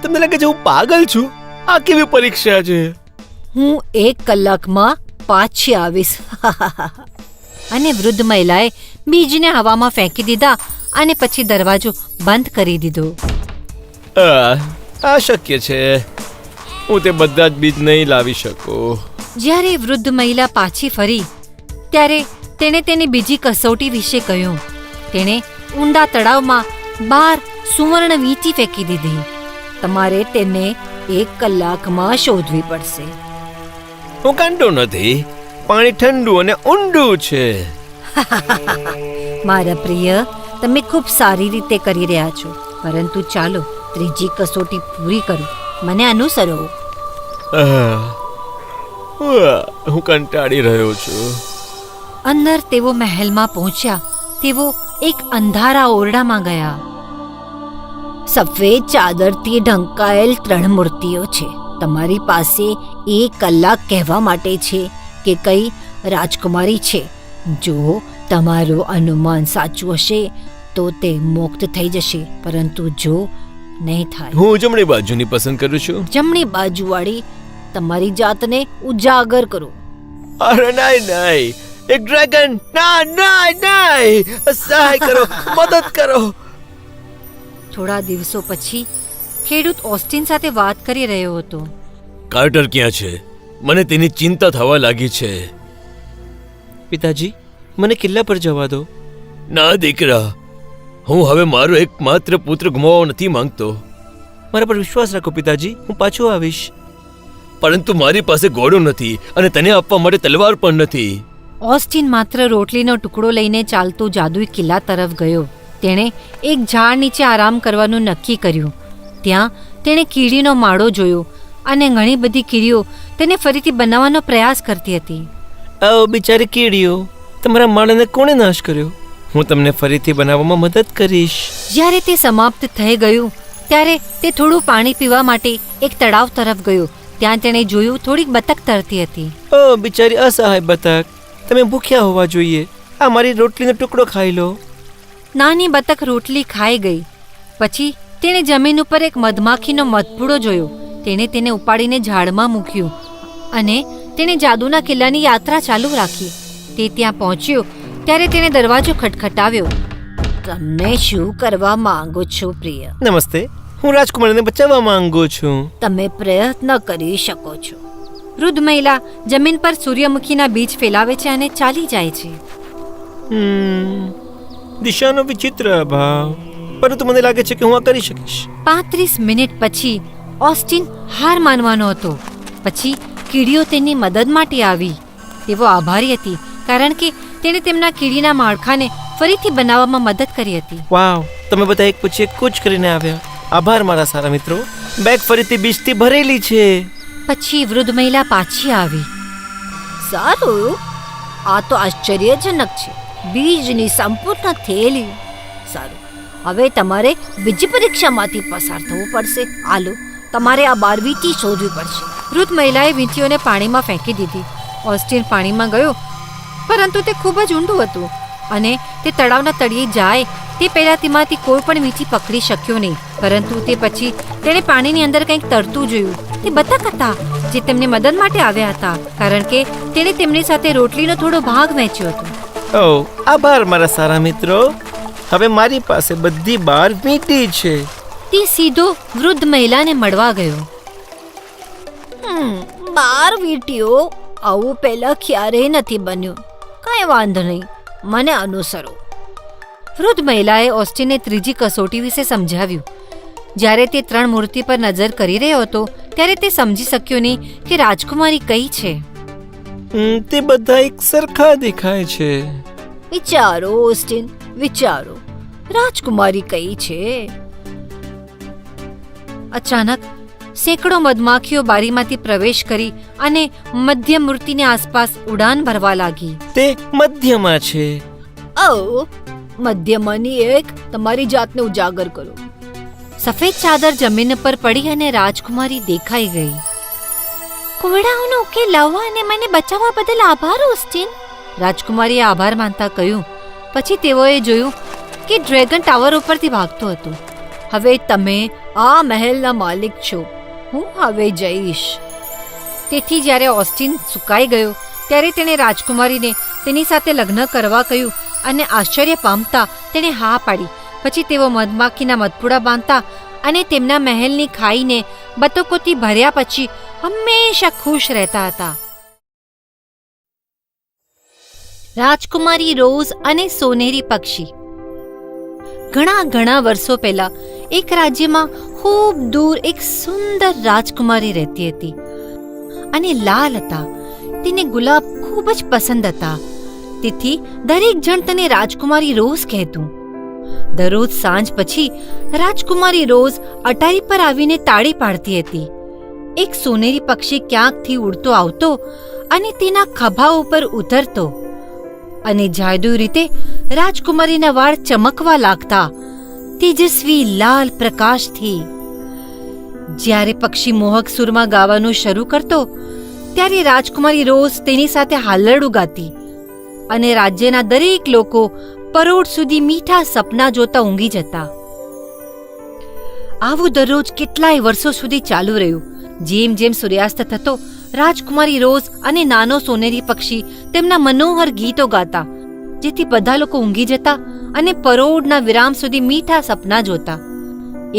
તમને લાગે છે હું પાગલ છું? આ કેવી પરીક્ષા છે? હું 1 કલાકમાં પાછી આવીશ. અને વૃદ્ધ મહિલાએ બીજને હવામાં ફેંકી દીધા અને પછી દરવાજો બંધ કરી દીધો. આ શક્ય છે. હું તે બધા જ બીજ નહીં લાવી શકું. જ્યારે વૃદ્ધ મહિલા પાછી ફરી ત્યારે તેણે તેની બીજી કસોટી વિશે કહ્યું. તેણે ઊંડા તળાવમાં 12 સુવર્ણ વીંટી ફેંકી દીધી. તમારે તેને 1 કલાકમાં શોધવી પડશે. હું કાંટો નથી. પાણી ઠંડુ અને ઊંડું છે. મારા પ્રિય, તમે ખૂબ સારી રીતે કરી રહ્યા છો, પરંતુ ચાલો ત્રીજી કસોટી પૂરી કરો. મને અનુસરો. હું કંટાળી રહ્યો છું. અંદર તેઓ મહેલમાં પહોંચ્યા. તેઓ એક અંધારા ઓરડામાં ગયા. સફેદ ચાદરથી ઢંકાયેલ 3 મૂર્તિઓ છે. તમારી પાસે 1 કલાક કહેવા માટે છે કે કઈ રાજકુમારી છે. જો તમારું અનુમાન સાચું હશે તો તે મુક્ત થઈ જશે, પરંતુ જો નહીં થાય. હું જમણી બાજુની પસંદ કરું છું. જમણી બાજુવાળી. તમારી જાતને ઉજાગર કરો. અરે નહીં. એક ડ્રેગન. નહીં. સહાય કરો, મદદ કરો. થોડા દિવસો પછી ખેડૂત ઓસ્ટિન સાથે વાત કરી રહ્યો હતો. કાર્ટર ક્યાં છે? મને તેની ચિંતા થવા લાગી છે. પિતાજી, મને કિલ્લા પર જવા દો. ના દીકરા, હું હવે મારો એકમાત્ર પુત્ર ગુમાવવા નથી માંગતો. મારા પર વિશ્વાસ રાખો પિતાજી, હું પાછો આવીશ. પરંતુ મારી પાસે ઘોડો નથી અને તને આપવા માટે તલવાર પણ નથી. ઓસ્ટિન માત્ર રોટલીનો ટુકડો લઈને ચાલતો જાદુઈ કિલ્લા તરફ ગયો. તેણે એક ઝાડ નીચે આરામ કરવાનું નક્કી કર્યું. ત્યાં તેણે કીડીનો માળો જોયો અને ઘણી બધી કીડીઓ તેને ફરીથી બનાવવાનો પ્રયાસ કરતી હતી. આવો બિચારી કીડીઓ, તમારા માળાને કોણે નાશ કર્યો? હું તમને ફરીથી બનાવવામાં મદદ કરીશ. જ્યારે તે સમાપ્ત થઈ ગયું ત્યારે તે થોડું પાણી પીવા માટે એક તળાવ તરફ ગયો. ત્યાં તેણે જોયું થોડીક બતક તરતી હતી. ઓ બિચારી અસહાય બતક, તમે ભૂખ્યા હોવા જોઈએ. આ મારી રોટલીનો ટુકડો ખાઈ લો. નાની બતક રોટલી ખાઈ ગઈ. પછી તેણે જમીન ઉપર એક મધમાખીનો મધપૂડો જોયો. તેણે તેને ઉપાડીને ઝાડમાં મૂક્યું અને તેણે જાદુના કિલ્લાની યાત્રા ચાલુ રાખી. તે ત્યાં પહોંચ્યો ત્યારે તેણે દરવાજો ખટખટાવ્યો. તમને શું કરવા માંગો છો પ્રિય? નમસ્તે, હું રાજકુમારીને બચાવવા માંગુ છું. તમે પ્રયત્ન કરી શકો છો. વૃદ્ધ મહિલા જમીન પર સૂર્યમુખીના બીજ ફેલાવે છે અને ચાલી જાય છે. દિશાનો વિચિત્ર અભાવ, પરંતુ મને લાગે છે કે હું આ કરી શકીશ. 35 મિનિટ પછી ઓસ્ટિન હાર માનવાનો હતો. પછી કીડીઓ તેની મદદ માટે આવી. તેઓ આભારી હતી કારણ કે તેણે તેમના કીડીના માળખાને ફરીથી બનાવવામાં મદદ કરી હતી. વાવ, તમે બધા એક પછી એક કૂચ કરીને આવ્યા. આભાર મારા સારા મિત્રો. બેગ ફરીથી બીજથી ભરેલી છે. પછી વૃદ્ધ મહિલા પાછી આવી. સારું, આ તો આશ્ચર્યજનક છે. બીજની સંપૂર્ણ થેલી. સારું, હવે તમારે બીજી પરીક્ષામાંથી પસાર થવું પડશે. આલો, તમારે આ 12 વીંટી શોધવી પડશે. વૃદ્ધ મહિલાએ વીંટીઓને પાણીમાં ફેંકી દીધી. ઓસ્ટિન પાણીમાં ગયો, પરંતુ તે ખૂબ જ ઊંડું હતું અને તે તળાવના તળિયે જાય તે પહેલા તેમાંથી કોઈ પણ વીંટી પકડી શક્યો નહીં. પરંતુ તે પછી તેણે પાણીની અંદર કંઈક તરતું જોયું. તે બતક હતા જે તેમને મદદ માટે આવ્યા હતા કારણ કે તેણે તેમની સાથે રોટલીનો થોડો ભાગ વહેંચ્યો હતો. ઓ, આભાર મારા સારા મિત્રો. હવે મારી પાસે બધી 12 વીંટી છે. તે સીધો વૃદ્ધ મહિલાને મળવા ગયો. 12 વીંટીઓ? આવું પહેલા ક્યારેય નથી બન્યું. કાંઈ વાંધો નહીં, મને અનુસરો. વૃદ્ધ મહિલાએ ઓસ્ટિનને ત્રીજી કસોટી વિશે સમજાવ્યું. જ્યારે તે 3 મૂર્તિ પર નજર કરી રહ્યો હતો ત્યારે તે સમજી શક્યો નહીં કે રાજકુમારી કઈ છે. તે બધા એક સરખા દેખાય છે. વિચારો ઓસ્ટિન, વિચારો. રાજકુમારી કઈ છે? અચાનક સેંકડો મધમાખીઓ બારીમાંથી પ્રવેશ કરી અને મધ્ય મૂર્તિની આસપાસ ઉડાન ભરવા લાગી. તે મધ્યમાં છે. ઓ, મધ્યમાંની એક. તમારી જાતને ઉજાગર કરો. સફેદ ચાદર જમીન પર પડી અને રાજકુમારી દેખાઈ ગઈ. કોયડાઓનો ઉકેલ લાવવા અને મને બચાવવા બદલ આભાર ઓસ્ટિન. રાજકુમારીએ આભાર માનતા કહ્યું. પછી તેઓએ જોયું કે ડ્રેગન ટાવર ઉપરથી ભાગતો હતો. હવે તમે આ મહેલના માલિક છો. હું હવે જઈશ. તેથી જ્યારે ઓસ્ટિન સુકાઈ ગયો ત્યારે તેણે રાજકુમારીને તેની સાથે લગ્ન કરવા કહ્યું અને આશ્ચર્ય પામતા તેણે હા પાડી. પછી તેઓ મધમાખીના મધપૂડા બાંધતા અને તેમના મહેલની ખાઈને બતકોથી ભર્યા પછી હંમેશા ખુશ રહેતા હતા. રાજકુમારી રોઝ અને સોનેરી પક્ષી. ઘણા વર્ષો પહેલા એક રાજ્યમાં ખૂબ દૂર એક સુંદર રાજકુમારી રહેતી હતી અને લાલ હતા. તેને ગુલાબ ખૂબ જ પસંદ હતા. તેથી દરેક જણ તેને રાજકુમારી રોઝ કહેતું. દરરોજ સાંજ પછી રાજકુમારી રોઝ અટારી પર આવીને તાળી પાડતી હતી. એક સોનેરી પક્ષી ક્યાંકથી ઉડતો આવતો અને તેના ખભા ઉપર ઉતરતો અને જાદુઈ રીતે રાજકુમારીના વાળ ચમકવા લાગતા તેજસ્વી લાલ પ્રકાશથી. જ્યારે પક્ષી મોહક સુરમાં ગાવાનું શરૂ કરતો ત્યારે રાજકુમારી રોઝ તેની સાથે હાલરડું ગાતી અને રાજ્યના દરેક લોકો પરોઢ સુધી મીઠા સપના જોતા ઊંઘી જતા. આવું દરરોજ કેટલાય વર્ષો સુધી ચાલુ રહ્યું. જેમ જેમ સૂર્યાસ્ત થતો રાજકુમારી રોઝ અને નાનો સોનેરી પક્ષી તેમના મનોહર ગીતો ગાતા જેથી બધા લોકો ઊંઘી જતા અને પરોઢના વિરામ સુધી મીઠા સપના જોતા.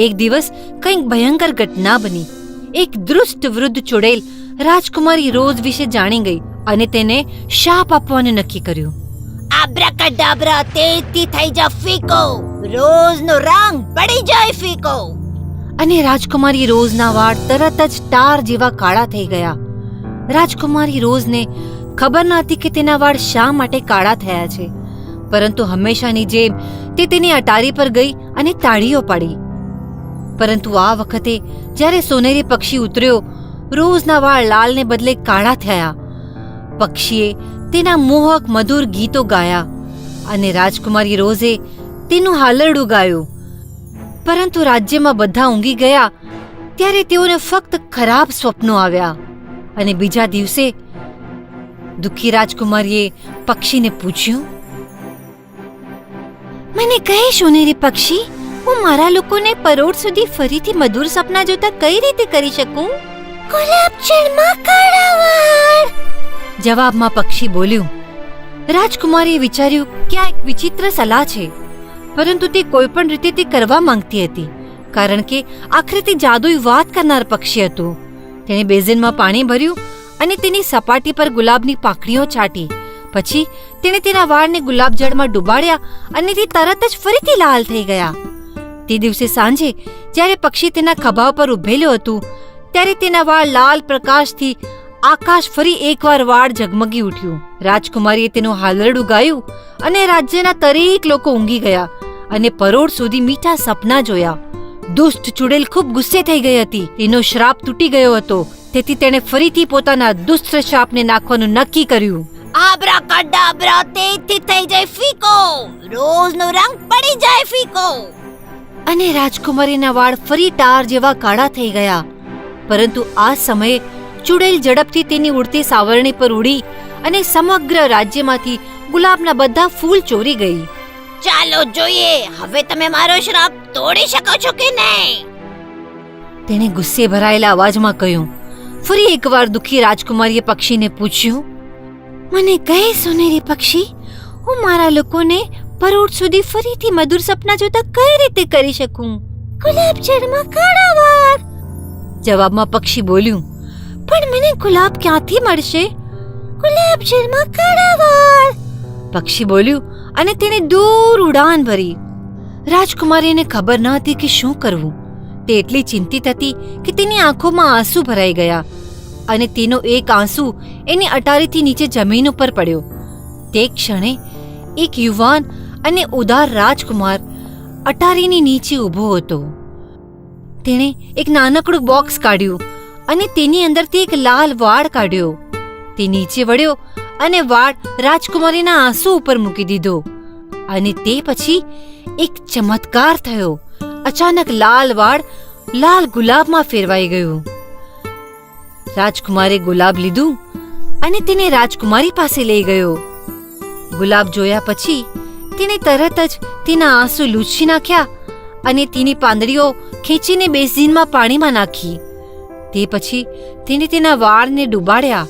એક દિવસ કંઈક ભયંકર ઘટના બની. એક દુષ્ટ વૃદ્ધ ચુડેલ રાજકુમારી રોઝ વિશે જાણી ગઈ અને તેને શાપ આપવાનું નક્કી કર્યું. આબ્રાકાડાબ્રા, તેજથી થઈ જા ફીકો. રોઝનો રંગ પડી જાય ફીકો. અને રાજકુમારી રોઝના વાળ તરત જ ટાર જેવા કાળા થઈ ગયા. રાજકુમારી રોઝને ખબર ન હતી કે તેના વાળ શા માટે કાળા થયા છે, પરંતુ હંમેશાની જેમ તે તેની અટારી પર ગઈ અને તાળીઓ પાડી. પરંતુ આ વખતે જ્યારે સોનેરી પક્ષી ઉતર્યો, રોઝના વાળ લાલને બદલે કાળા થયા. પક્ષીએ તેના મોહક મધુર ગીતો ગાયા અને રાજકુમારી રોઝે તેનું હાલરડું ગાયું. પરંતુ રાજ્યમાં બધા ઊંઘી ગયા ત્યારે તેઓને ફક્ત ખરાબ સ્વપ્નો આવ્યા. અને બીજા દિવસે દુઃખી રાજકુમારીએ પક્ષીને પૂછ્યું, મને કહે સોનેરી પક્ષી, હું મારા લોકોને પરોઢ સુધી ફરીથી મધુર સપના જોતા કઈ રીતે કરી શકું? ગુલાબજળમાં કાળા વાળ. જવાબમાં પક્ષી બોલ્યું. રાજકુમારીએ વિચાર્યું કે આ એક વિચિત્ર સલાહ છે, પરંતુ તે કોઈ પણ રીતે તે કરવા માંગતી હતી, કારણ કે આખરે તે જાદુઈ વાત કરનાર પક્ષી હતું. તેણે બેઝનમાં પાણી ભર્યું અને તેની સપાટી પર ગુલાબની પાંખડીઓ છાંટી. પછી તેણે તેના વાળને ગુલાબજળમાં ડુબાડ્યા અને તે તરત જ ફરીથી લાલ થઈ ગયા. તે દિવસે સાંજે જ્યારે પક્ષી તેના ખભા પર ઊભેલું હતું ત્યારે તેના વાળ લાલ પ્રકાશથી આકાશ ફરી એકવાર વાળ ઝગમગી ઉઠ્યું. રાજકુમારીએ તેનું હાલરડું ગાયું અને રાજ્યના દરેક લોકો ઊંઘી ગયા અને પરોઢ સુધી મીઠા સપના જોયા. દુષ્ટ ચુડેલ ખૂબ ગુસ્સે થઈ ગઈ હતી. તેનો શ્રાપ તૂટી ગયો હતો, તેથી તેણે ફરીથી પોતાના દુષ્ટ શ્રાપને નાખવાનું નક્કી કર્યું. આબ્રાકાડાબ્રા તેજથી થઈ જાય ફીકો, રોઝનો રંગ પડી જાય ફીકો. અને રાજકુમારીના વાળ ફરી ટાર જેવા કાળા થઈ ગયા. પરંતુ આ સમયે ચુડેલ ઝડપથી તેની ઉડતી સાવરણી પર ઉડી અને સમગ્ર રાજ્યમાંથી ગુલાબના બધા ફૂલ ચોરી ગઈ. ચાલો જોઈએ, હવે તમે મારો શ્રાપ તોડી શકો છો કે નહીં? તેણે ગુસ્સે ભરાયેલા અવાજમાં કહ્યું. ફરી એકવાર દુઃખી રાજકુમારીએ પક્ષીને પૂછ્યું, મને કહે સોનેરી પક્ષી, હું મારા લોકોને પરોઢ સુધી ફરીથી મધુર સપના જોતા કઈ રીતે કરી શકું? ગુલાબજળમાં કાળા વાળ. જવાબમાં પક્ષી બોલ્યું, પણ મને ગુલાબ ક્યાંથી મળશે? ગુલાબજળમાં કાળા વાળ. પક્ષી બોલ્યું અને તેણે દૂર ઉડાન ભરી. રાજકુમારીને ખબર ન હતી કે શું કરવું. તે એટલી ચિંતિત હતી કે તેની આંખોમાં આંસુ ભરાઈ ગયા અને તેનો એક આંસુ એની અટારીથી નીચે જમીન ઉપર પડ્યો. તે ક્ષણે એક યુવાન અને ઉદાર રાજકુમાર અટારીની નીચે ઊભો હતો. તેણે એક નાનકડું બોક્સ કાઢ્યું અને તેની અંદરથી એક લાલ વાળ કાઢ્યો. તે નીચે વળ્યો અને વાળ રાજકુમારીના આંસુ ઉપર મૂકી દીધો. અને તે પછી એક ચમત્કાર થયો. અચાનક લાલ વાળ લાલ ગુલાબમાં ફેરવાઈ ગયું. રાજકુમારે ગુલાબ લીધું અને તેને રાજકુમારી પાસે લઈ ગયો. ગુલાબ જોયા પછી તેને તરત જ તેના આંસુ લૂછી નાખ્યા અને તેની પાંદડીઓ ખેંચીને બેસીનમાં પાણીમાં નાખી. તે પછી તેને તેના વાળને ડૂબાડ્યા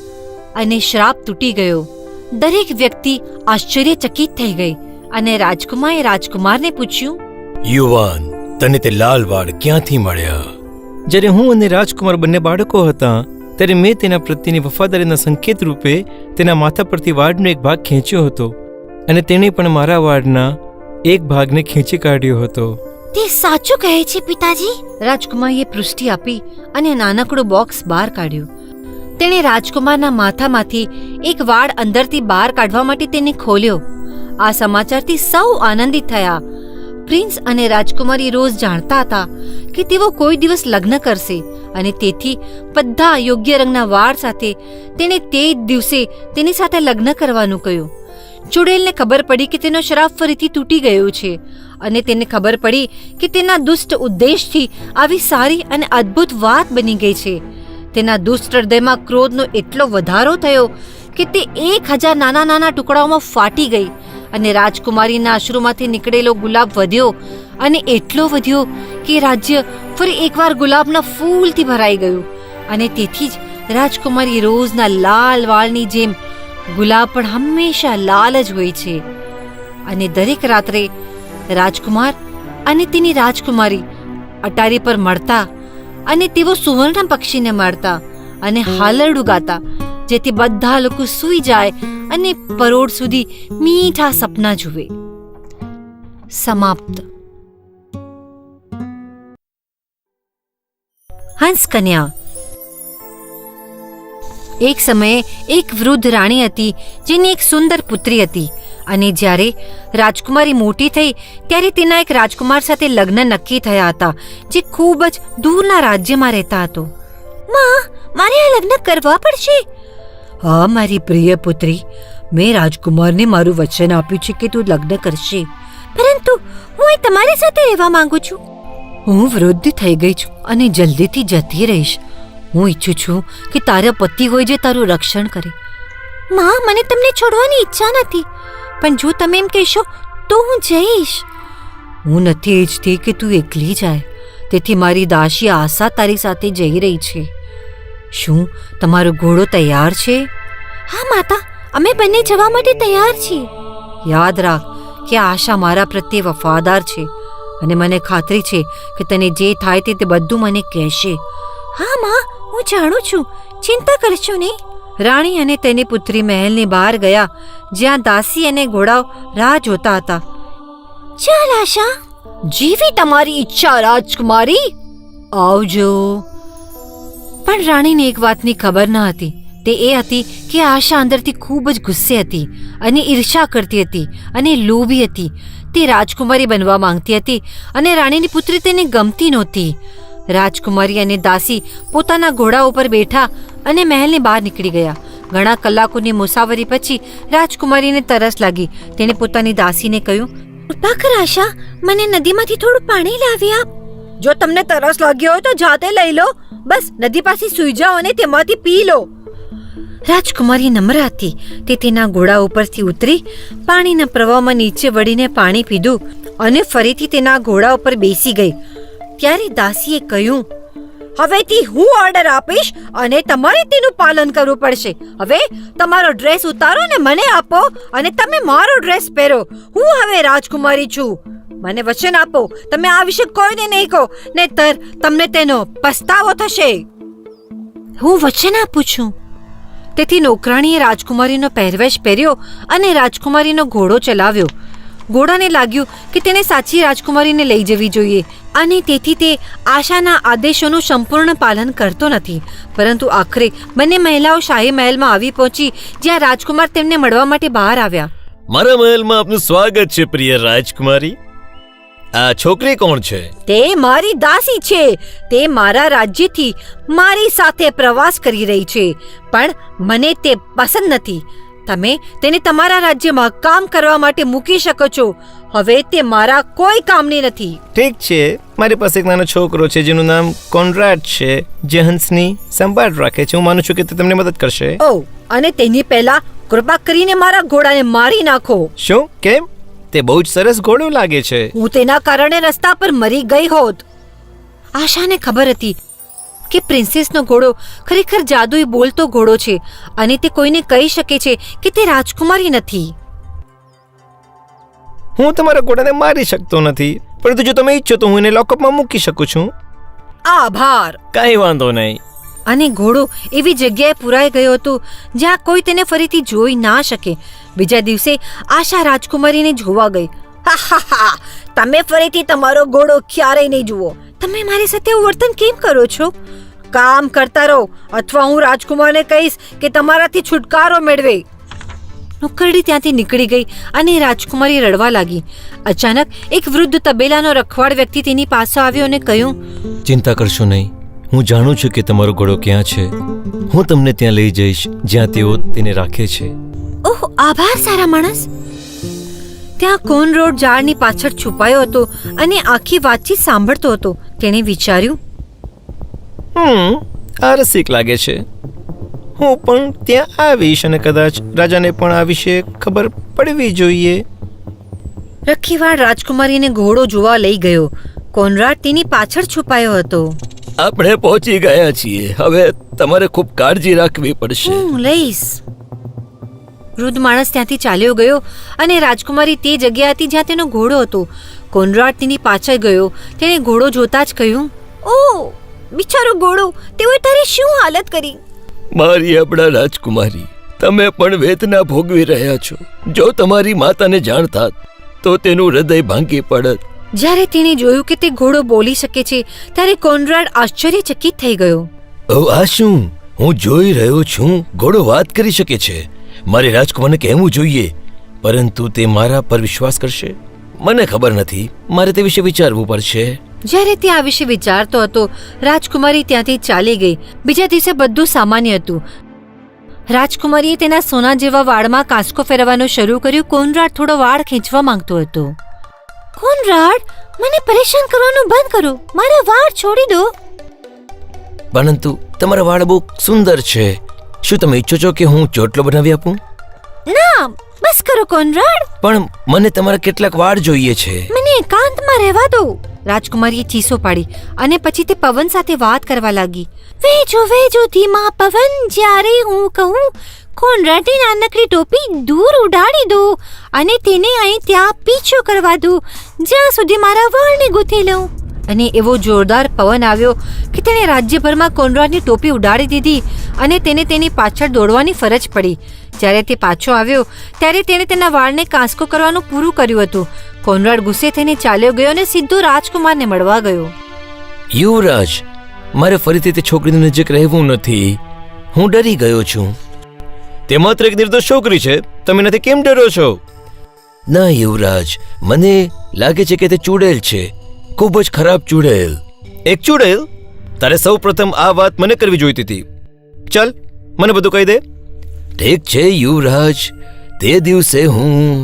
અને શ્રાપ તૂટી ગયો. દરેક વ્યક્તિ આશ્ચર્યચકિત થઈ ગઈ અને રાજકુમારને પૂછ્યું, યુવાન, તને તે લાલ વાળ ક્યાંથી મળ્યા? જ્યારે હું અને રાજકુમાર બંને બાળકો હતા ત્યારે મેં તેના પ્રત્યેની વફાદારીના સંકેત રૂપે તેના માથા પરથી વાળનો એક ભાગ ખેંચ્યો હતો અને તેણે પણ મારા વાળના એક ભાગને ખેંચી કાઢ્યો હતો. તે સાચું કહે છે પિતાજી. રાજકુમારીએ પુષ્ટિ આપી અને નાનકડું બોક્સ બહાર કાઢ્યું. તેણે રાજકુમારના માથામાંથી એક વાળ અંદરથી બહાર કાઢવા માટે તેને ખોલ્યો. આ સમાચારથી સૌ આનંદિત થયા. પ્રિન્સ અને રાજકુમારી રોઝ જાણતા હતા કે તેઓ કોઈ દિવસ લગ્ન કરશે અને તેથી બધા યોગ્ય રંગના વાળ સાથે તેણે તે જ દિવસે તેની સાથે લગ્ન કરવાનું કહ્યું. ચુડેલને ખબર પડી કે તેનો શ્રાપ ફરીથી તૂટી ગયો છે અને તેને ખબર પડી કે તેના દુષ્ટ ઉદ્દેશથી આવી સારી અને અદ્ભુત વાત બની ગઈ છે. તેના દુષ્ટ હૃદયમાં ક્રોધનો એટલો વધારો થયો કે તે 1000 નાના નાના ટુકડાઓમાં ફાટી ગઈ અને રાજકુમારીના અશ્રુમાંથી નીકળેલો ગુલાબ વધ્યો અને એટલો વધ્યો કે રાજ્ય ફરી એકવાર ગુલાબના ફૂલથી ભરાઈ ગયું. અને તેથી જ રાજકુમારી રોઝના લાલ વાળની જેમ ગુલાબ પણ હંમેશા લાલ જ હોય છે. અને દરેક રાત્રે રાજકુમાર અને તેની રાજકુમારી અટારી પર મળતા અને તેઓ સુવર્ણ પક્ષીને મારતા અને હાલરડું ગાતા, જેથી બધા લોકો સૂઈ જાય અને પરોઢ સુધી મીઠા સપના જુએ. સમાપ્ત. હંસ કન્યા. એક સમયે એક વૃદ્ધ રાણી હતી જેની એક સુંદર પુત્રી હતી અને જ્યારે રાજકુમારી મોટી થઈ ત્યારે તેના એક રાજકુમાર સાથે લગ્ન નક્કી થયા હતા, જે ખૂબ જ દૂરના રાજ્યમાં રહેતા હતો. માં, મારે આ લગ્ન કરવા પડશે? હા મારી પ્રિય પુત્રી, મેં રાજકુમારને મારું વચન આપ્યું છે કે તું લગ્ન કરશે, પરંતુ હું અહીં તમારી સાથે રહેવા માંગુ છું. હું વૃદ્ધ થઈ ગઈ છું અને જલ્દીથી જતી રહીશ. હું ઈચ્છું છું કે તારા પતિ હોય જે તારું રક્ષણ કરે. માં, મને તમને છોડવાની ઈચ્છા નથી, પણ જો તમે એમ કહેશો તો હું જઈશ. હું નથી ઈચ્છતી કે તું એકલી જાય, તેથી મારી દાસી આશા તારી સાથે જઈ રહી છે. શું તમારો ઘોડો તૈયાર છે? હા માતા, અમે બંને જવા માટે તૈયાર છીએ. યાદ રાખ કે આશા મારા પ્રત્યે વફાદાર છે અને મને ખાતરી છે કે તને જે થાય તે બધું મને કહેશે. હા માં, હું જાણું છું, ચિંતા કરશો નહીં. રાણી અને તેની પુત્રી મહેલની બહાર ગયા, જ્યાં દાસી અને ઘોડાઓ રાહ જોતા હતા. ચાલ આશા, જીવી તમારી ઈચ્છા રાજકુમારી, આવજો. પણ રાણીને એક વાતની ખબર ન હતી. તે એ હતી કે આશા અંદરથી ખૂબ જ ગુસ્સે હતી અને ઈર્ષા કરતી હતી અને લોભી હતી. તે રાજકુમારી બનવા માંગતી હતી અને રાણીની પુત્રી તેને ગમતી નહોતી. રાજકુમારી અને દાસી પોતાના ઘોડા ઉપર બેઠા અને મહેલની બહાર નીકળી ગયા. ઘણા કલાકોની મુસાફરી પછી રાજકુમારીને તરસ લાગી. તેણે પોતાની દાસીને કહ્યું, કૃપા કર આશા, મને નદીમાંથી થોડું પાણી લાવી આપ. જો તમને તરસ લાગ્યો હોય તો જાતે લઈ લો, બસ નદી પાસે સૂઈ જાઓ અને તેમાંથી પી લો. રાજકુમારી નમ્ર હતી. તે તેના ઘોડા ઉપરથી ઉતરી પાણીના પ્રવાહમાં નીચે વળીને પાણી પીધું અને ફરીથી તેના ઘોડા ઉપર બેસી ગઈ. ત્યારે દાસીએ કહ્યું, હવેથી હું ઓર્ડર આપીશ અને તમારે તેનું પાલન કરવું પડશે. હવે તમારો ડ્રેસ ઉતારો ને મને આપો અને તમે મારો ડ્રેસ પહેરો. હું હવે રાજકુમારી છું. મને વચન આપો, તમે આ વિશે કોઈને નહીં કહો, નહીંતર તમને તેનો પસ્તાવો થશે. હું વચન આપું છું. તેથી નોકરાણીએ રાજકુમારીનો પહેરવેશ પહેર્યો અને રાજકુમારીનો ઘોડો ચલાવ્યો. ઘોડાને લાગ્યું કે તેને સાચી રાજકુમારીને લઈ જવી જોઈએ અને તેથી તે આશાના આદેશોનું સંપૂર્ણ પાલન કરતો નથી. પરંતુ આખરે બંને મહિલાઓ શાહી મહેલમાં આવી પહોંચી, જ્યાં રાજકુમાર તેમને મળવા માટે બહાર આવ્યા. મારા મહેલમાં આપનું સ્વાગત છે પ્રિય રાજકુમારી. આ છોકરી કોણ છે? તે મારી દાસી છે. તે મારા રાજ્યથી મારી સાથે પ્રવાસ કરી રહી છે, પણ મને તે પસંદ નથી. તમે તેને તમારા રાજ્યમાં કામ કરવા માટે મૂકી શકો છો. હવે તે મારા કોઈ કામની નથી. ઠીક છે, મારી પાસે એક નાનો છોકરો છે જેનું નામ કોનરાડ છે, જે હંસની સંભાળ રાખે છે. હું માનું છું કે તે તમને મદદ કરશે. ઓ, અને તેની પહેલા કૃપા કરીને મારા ઘોડાને મારી નાખો. શું? કેમ? તે બહુ જ સરસ ઘોડો લાગે છે. હું તેના કારણે રસ્તા પર મરી ગઈ હોત. આશાને ખબર હતી કે પ્રિન્સેસનો ઘોડો ખરેખર જાદુઈ બોલતો ઘોડો છે અને તે કોઈને કહી શકે છે કે તે રાજકુમારી નથી. હું તમારા ઘોડાને મારી શકતો નથી, પરંતુ જો તમે ઈચ્છો તો હું એને લોકઅપમાં મૂકી શકું છું. આભાર. કાંઈ વાંધો નહીં. અને ઘોડો એવી જગ્યાએ પુરાઈ ગયો હતો જ્યાં કોઈ તેને ફરીથી જોઈ ના શકે. બીજા દિવસે આશા રાજકુમારીને જોવા ગઈ. હા, તમે ફરીથી તમારો ઘોડો ક્યારેય નહીં જુઓ. તમે મારી સાથે એવું વર્તન કેમ કરો છો? કામ કરતા રહો અથવા હું રાજકુમારને કહીશ કે તમારાથી છુટકારો મેળવે. નોકરડી ત્યાંથી નીકળી ગઈ અને રાજકુમારી રડવા લાગી. અચાનક એક વૃદ્ધ તબેલાનો રખવાડ વ્યક્તિ તેની પાસે આવ્યો અને કહ્યું, ચિંતા કરશો નહીં, હું જાણું છું કે તમારો ઘોડો ક્યાં છે. હું તમને ત્યાં લઈ જઈશ જ્યાં તેઓ તેને રાખે છે. ઓહ, આભાર સારા માણસ. ત્યાં કોનરોડ ઝાડની પાછળ છુપાયો હતો અને આખી વાતચીત સાંભળતો હતો. તેણે વિચાર્યું, આ રસિક લાગે છે. હું પણ ત્યાં આવીશ અને કદાચ રાજાને પણ આ વિશે ખબર પડવી જોઈએ. રખીવાળ રાજકુમારીને ઘોડો જોવા લઈ ગયો. કોનરાડ તેની પાછળ છુપાયો હતો. આપણે પહોંચી ગયા છીએ. હવે તમારે ખૂબ કાળજી રાખવી પડશે. હું લઈશ. વૃદ્ધ માણસ ત્યાંથી ચાલ્યો ગયો અને રાજકુમારી તે જગ્યા હતી જ્યાં તેનો ઘોડો હતો. કોનરાડ તેની પાછળ ગયો. તેણે ઘોડો જોતા જ કહ્યું, ઓ બિચારો ઘોડો, તેઓએ તારી શું હાલત કરી. મારી આપણા રાજકુમારી, તમે પણ વેદના ભોગવી રહ્યા છો. જો તમારી માતાને જાણ થાત તો તેનું હૃદય ભાંગી પડત. જ્યારે તેણે જોયું કે તે ઘોડો બોલી શકે છે ત્યારે કોનરાડ આશ્ચર્યચકિત થઈ ગયો. ઓ આ શું? હું જોઈ રહ્યો છું ઘોડો વાત કરી શકે છે. મારે રાજકુમારને કહેવું જોઈએ પરંતુ તે મારા પર વિશ્વાસ કરશે મને ખબર નથી. મારે તે વિશે વિચારવું પડશે. જ્યારે તે આ વિશે વિચારતો હતો, રાજકુમારી ત્યાંથી ચાલી ગઈ. બીજા દિવસે બધું સામાન્ય હતું. રાજકુમારીએ તેના સોના જેવા વાળમાં કાંસકો ફેરવવાનું શરૂ કર્યું. કોનરાડ થોડો વાળ ખેંચવા માંગતો હતો. કોનરાડ, મને પરેશાન કરવાનું બંધ કરો. મારા વાળ છોડી દો. પરંતુ તમારા વાળ બહુ સુંદર છે. શું તમે ઈચ્છો છો કે હું ચોટલો બનાવી આપું? ના, બસ કરો કોનરાડ. પણ મને તમારા કેટલાક વાળ જોઈએ છે. મને એકાંતમાં રહેવા દો. રાજકુમારીએ ચીસો પાડી અને પછી તે પવન સાથે વાત કરવા લાગી. વેજો વેજો ધીમા પવન, જ્યારે હું કહું કોનરાડની નાનકડી ટોપી દૂર ઉડાડી દો અને તેને અહીં ત્યાં પીછો કરવા દો જ્યાં સુધી મારા વાળને ગૂંથી લઉં. અને એવો જોરદાર પવન આવ્યો કે તેણે રાજ્યભરમાં કોનરાડની ટોપી ઉડાડી દીધી અને તેને તેની પાછળ દોડવાની ફરજ પડી. જ્યારે તે પાછો આવ્યો ત્યારે તેણે તેના વાળને કાંસકો કરવાનું પૂરું કર્યું હતું. કોનરાડ ગુસ્સે થઈને ચાલ્યો ગયો અને સીધો રાજકુમારને મળવા ગયો. યુવરાજ, મારે ફરીથી તે છોકરીની નજીક રહેવું નથી. હું ડરી ગયો છું. તે માત્ર એક નિર્દોષ છોકરી છે. તમે નથી કેમ ડરો છો? ના યુવરાજ, મને લાગે છે કે તે ચૂડેલ છે. ખૂબ જ ખરાબ ચૂડેલ. એક ચૂડેલ? તારે સૌ પ્રથમ આ વાત મને કરવી જોઈતી હતી. ચાલ, મને બધું કહી દે. ઠીક છે યુવરાજ, તે દિવસે હું...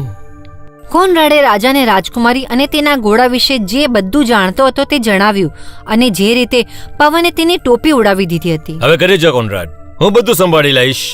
કોનરાડે રાજાને રાજકુમારી અને તેના ઘોડા વિશે જે બધું જાણતો હતો તે જણાવ્યું અને જે રીતે પવને તેની ટોપી ઉડાવી દીધી હતી. હવે ઘરે જા કોનરાડ, હું બધું સંભાળી લઈશ.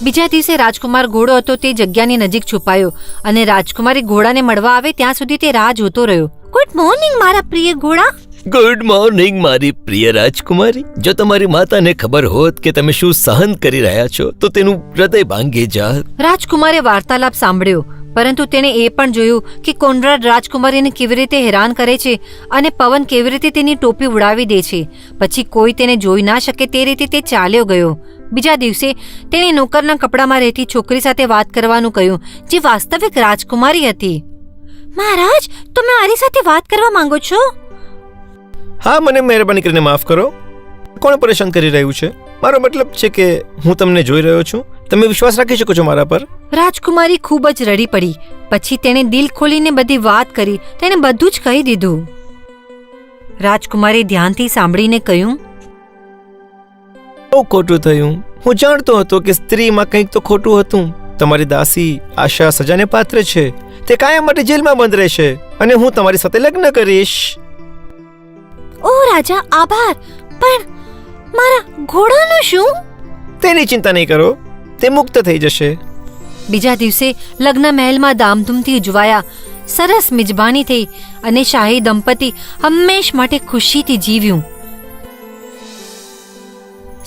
બીજા દિવસે રાજકુમાર ઘોડો હતો તે જગ્યાની નજીક છુપાયો અને રાજકુમારી ઘોડાને મળવા આવે ત્યાં સુધી તે રાહ જોતો રહ્યો. ગુડ મોર્નિંગ મારા પ્રિય ઘોડા. ગુડ મોર્નિંગ મારી પ્રિય રાજકુમારી. જો તમારી માતાને ખબર હોત કે તમે શું સહન કરી રહ્યા છો તો તેનું હૃદય ભાંગી જાત. રાજકુમારે વાર્તાલાપ સાંભળ્યો, પરંતુ તેણે એ પણ જોયું કે કોનરાડ રાજકુમારીને કેવી રીતે હેરાન કરે છે અને પવન કેવી રીતે તેની ટોપી ઉડાવી દે છે. પછી કોઈ તેને જોઈ ના શકે તે રીતે તે ચાલ્યો ગયો. બીજા દિવસે તેણે નોકરના કપડામાં રહેતી છોકરી સાથે વાત કરવાનું કહ્યું, જે વાસ્તવિક રાજકુમારી હતી. મહારાજ, તમે મારી સાથે વાત કરવા માંગો છો? હા, મને મહેરબાની કરીને માફ કરો. કોણ પરેશાન કરી રહ્યું છે? મારો મતલબ છે કે હું તમને જોઈ રહ્યો છું. તમે વિશ્વાસ રાખી શકો છો મારા પર? રાજકુમારી ખૂબ જ રડી પડી. પછી તેણે દિલ ખોલીને બધી વાત કરી. તેણે બધું જ કહી દીધું. રાજકુમારી ધ્યાનથી સાંભળીને કહ્યું, બહુ ખોટું થયું. હું જાણતો હતો કે સ્ત્રીમાં કંઈક તો ખોટું હતું. તમારી દાસી આશા સજાને પાત્ર છે. તે કાયમ માટે જેલમાં બંધ રહેશે અને હું તમારી સાથે લગ્ન કરીશ. ઓ રાજા, આભાર. પણ મારા ઘોડાનું શું? તેની ચિંતા નહીં કરો, તે મુક્ત થઈ જશે. બીજા દિવસે લગ્ન મહેલમાં ધામધૂમથી ઉજવાયા. સરસ મિજબાની થઈ અને શાહી દંપતી હંમેશ માટે ખુશીથી જીવ્યું.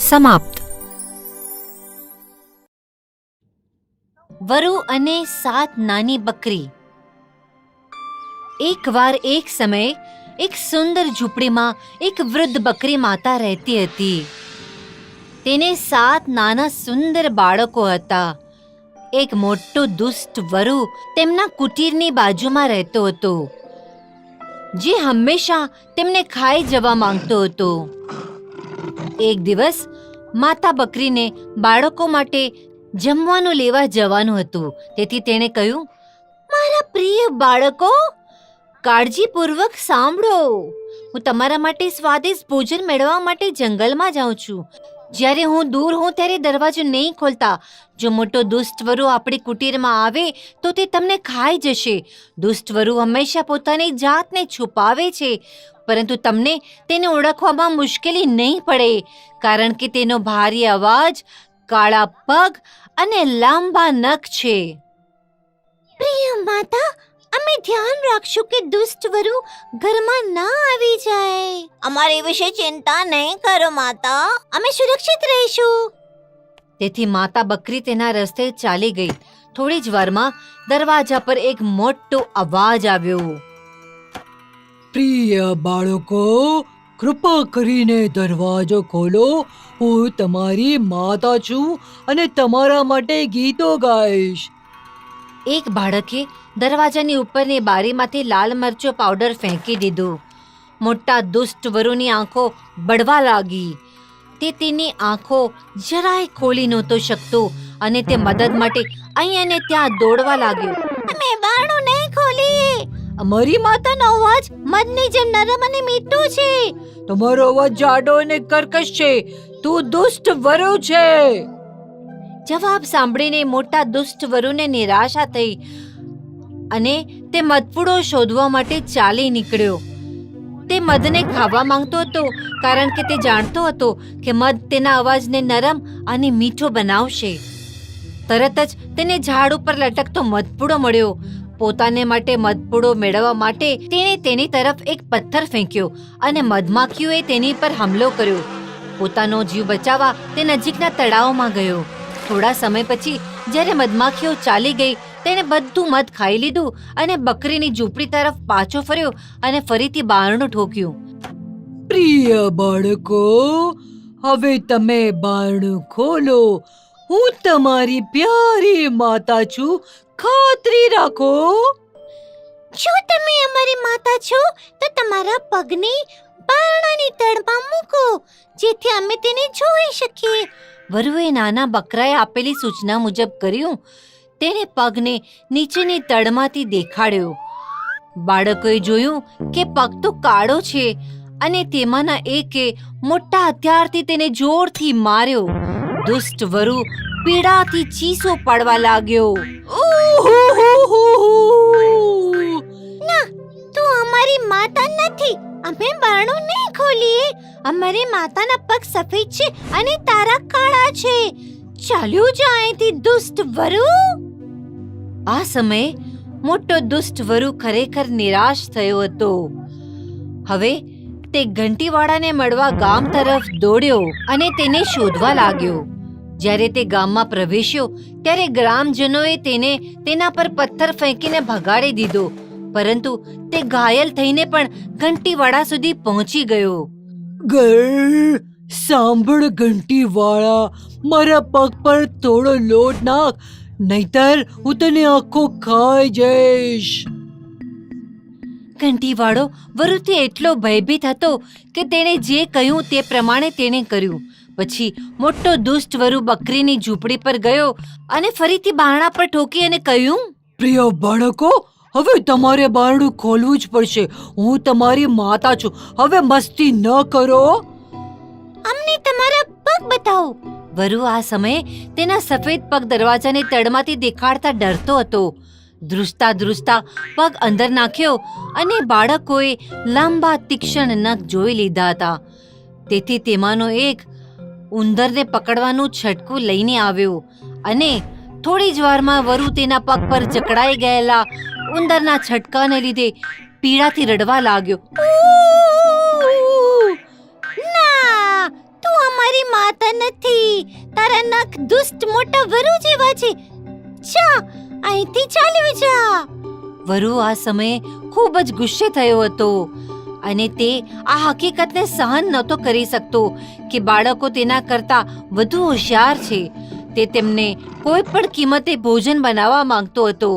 સમાપ્ત. વરુ અને 7 નાની બકરી. એકવાર એક સમયે એક સુંદર ઝૂંપડીમાં એક વૃદ્ધ બકરી માતા રહેતી હતી. તેને 7 નાના સુંદર બાળકો હતા. એક મોટો દુષ્ટ વરુ તેમના કુટીરની બાજુમાં રહેતો હતો, જે હંમેશા તેમને ખાઈ જવા માંગતો હતો. એક દિવસ માતા બકરીને બાળકો માટે જમવાનું લેવા જવાનું હતું. તેથી તેણે કહ્યું, મારા પ્રિય બાળકો, કાળજીપૂર્વક સાંભળો. હું તમારા માટે સ્વાદિષ્ટ ભોજન મેળવવા માટે જંગલમાં જાઉં છું. જ્યારે હું દૂર હોઉં ત્યારે દરવાજો નહીં ખોલતા. જો મોટો દુષ્ટવરુ આપણી કુટીરમાં આવે તો તે તમને ખાઈ જશે. દુષ્ટવરુ હંમેશા પોતાની જાતને છુપાવે છે, પરંતુ તમને તેને ઓળખવામાં મુશ્કેલી નહીં પડે, કારણ કે તેનો ભારે અવાજ, કાળા પગ અને લાંબા નખ છે. પ્રિય માતા, અમે ધ્યાન રાખશું કે દુષ્ટવરુ ઘરમાં ના આવી જાય. અમારી વિશે ચિંતા નહીં કરો માતા, અમે સુરક્ષિત રહીશું. તેથી માતા બકરી તેના રસ્તે ચાલી ગઈ. થોડી જ વારમાં દરવાજા પર એક મોટો અવાજ આવ્યો. પ્રિય બાળકો, કૃપા કરીને દરવાજો ખોલો. હું તમારી માતા છું અને તમારા માટે ગીતો ગાઈશ. એક બાળકે દરવાજાની ઉપરની બારીમાંથી લાલ મરચો પાવડર ફેંકી દીધો. મોટા દુષ્ટ વરુની આંખો બળવા લાગી. તે તેની આંખો જરાય ખોલી નહોતો શકતો અને તે મદદ માટે અહીં અને ત્યાં દોડવા લાગ્યો. અમારી માતાનો અવાજ મધની જેમ નરમ અને મીઠો છે. તમારો અવાજ જાડો અને કર્કશ છે. તું દુષ્ટ વરુ છે. જવાબ સાંભળીને મોટા દુષ્ટ વરુને નિરાશા થઈ અને તે મધપૂડો શોધવા માટે ચાલી નીકળ્યો. તે મધને ખાવા માંગતો હતો કારણ કે તે જાણતો હતો કે મધ તેના અવાજને નરમ અને મીઠો બનાવશે. તરત જ તેને ઝાડ ઉપર લટકતો મધપૂડો મળ્યો. પોતાને માટે મધપૂડો મેળવવા માટે તેણે તેની તરફ એક પથ્થર ફેંક્યો અને મધમાખીઓએ તેની પર હુમલો કર્યો. પોતાનો જીવ બચાવવા તે નજીકના તળાવમાં ગયો. થોડા સમય પછી જ્યારે મધમાખીઓ ચાલી ગઈ તેણે બધું મધ ખાઈ લીધું અને બકરીની ઝૂંપડી તરફ પાછો ફર્યો અને ફરીથી બારણું ઠોક્યું. પ્રિય બાળકો, હવે તમે બારણું ખોલો. હું તમારી પ્યારી માતા છું. ખાતરી રાખો. જો તમે અમારી માતા છો તો તમારા પગને બારણાની તળમાં મૂકો જેથી અમે તેને જોઈ શકીએ. વરુએ નાના બકરાએ આપેલી સૂચના મુજબ કર્યું. તેણે પગને નીચેની તળમાંથી દેખાડ્યો. બાળકોએ જોયું કે પગ તો કાળો છે અને તેમાંના એકે મોટા હથિયારથી તેને જોરથી માર્યો. દુષ્ટ વરુ પીડાથી ચીસો પાડવા લાગ્યો. ના, તું અમારી માતા નથી. અમે બારણું નહીં ખોલીએ. અમારી માતાના પગ સફેદ છે અને તારા કાળા છે. ચાલ્યું જા અહીંથી દુષ્ટ વરુ. આ સમયે મોટો દુષ્ટ વરુ ખરેખર નિરાશ થયો હતો. હવે તે ઘંટીવાળાને મળવા ગામ તરફ દોડ્યો અને તેને શોધવા લાગ્યો. જ્યારે તે ગામમાં પ્રવેશ્યો ત્યારે ગ્રામજનોએ તેને તેના પર પથ્થર ફેંકીને ભગાડી દીધો. પરંતુ તે ઘાયલ થઈને પણ ઘંટીવાળા સુધી પહોંચી ગયો. ગર સાંભળ ઘંટીવાળા, મારા પગ પર થોડો લોટ નાખ, નહીતર હું તને આખો ખાઈ જઈશ. ઘંટીવાળો વરુથી એટલો ભયભીત હતો કે તેણે જે કહ્યું તે પ્રમાણે તેણે કર્યું. પછી મોટો દુષ્ટ વરુ બકરીની ઝૂંપડી પર ગયો અને ફરીથી બારણા પર ઠોકી અને કહ્યું, પ્રિય બાળકો, હવે તમારે બારણું ખોલવું જ પડશે. હું તમારી માતા છું. હવે મસ્તી ન કરો. અમને તમારા પગ બતાવો. વરુ આ સમયે તેના સફેદ પગ દરવાજાની તળમાંથી દેખાડતા ડરતો હતો. ધ્રુસતા ધ્રુસતા પગ અંદર નાખ્યો અને બાળકોએ લાંબા તીક્ષ્ણ નખ જોઈ લીધા હતા. તેથી તેમાંનો એક ઉંદરને પકડવાનું છટકું લઈને આવ્યો અને થોડી જ વારમાં વરુ તેના પગ પર જકડાઈ ગયેલા ઉંદરના છટકાને લીધે પીડાથી રડવા લાગ્યો. ના, તું અમારી માતા નથી. તારા નખ દુષ્ટ મોટા વરુ જેવા છે. જા, અહીંથી ચાલ્યો જા. વરુ આ સમયે ખૂબ જ ગુસ્સે થયો હતો અને તે આ હકીકતને સહન નહોતો કરી શકતો કે બાળકો તેના કરતા વધુ હોશિયાર છે. તે તેમને કોઈ પણ કિંમતે ભોજન બનાવવા માંગતો હતો.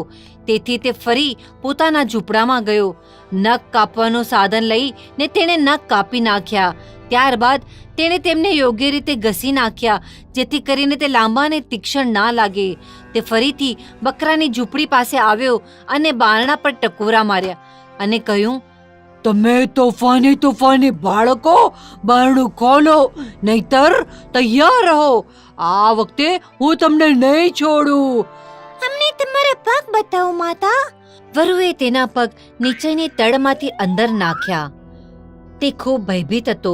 તેથી તે ફરી પોતાના ઝૂંપડામાં ગયો. નખ કાપવાનું સાધન લઈને તેણે નખ કાપી નાખ્યા. ત્યારબાદ તેણે તેમને યોગ્ય રીતે ઘસી નાખ્યા જેથી કરીને તે લાંબા અને તીક્ષ્ણ ના લાગે. તે ફરીથી બકરાની ઝૂંપડી પાસે આવ્યો અને બારણા પર ટકોરા માર્યા અને કહ્યું, તમે તોફાની બાળકો, બારણું ખોલો, નહીતર તૈયાર રહો. આ વખતે હું તમને નહીં છોડું. અમને તમારા પગ બતાવો માતા. વરુએ તેના પગ નીચેની તળમાંથી અંદર નાખ્યા. તે ખૂબ ભયભીત હતો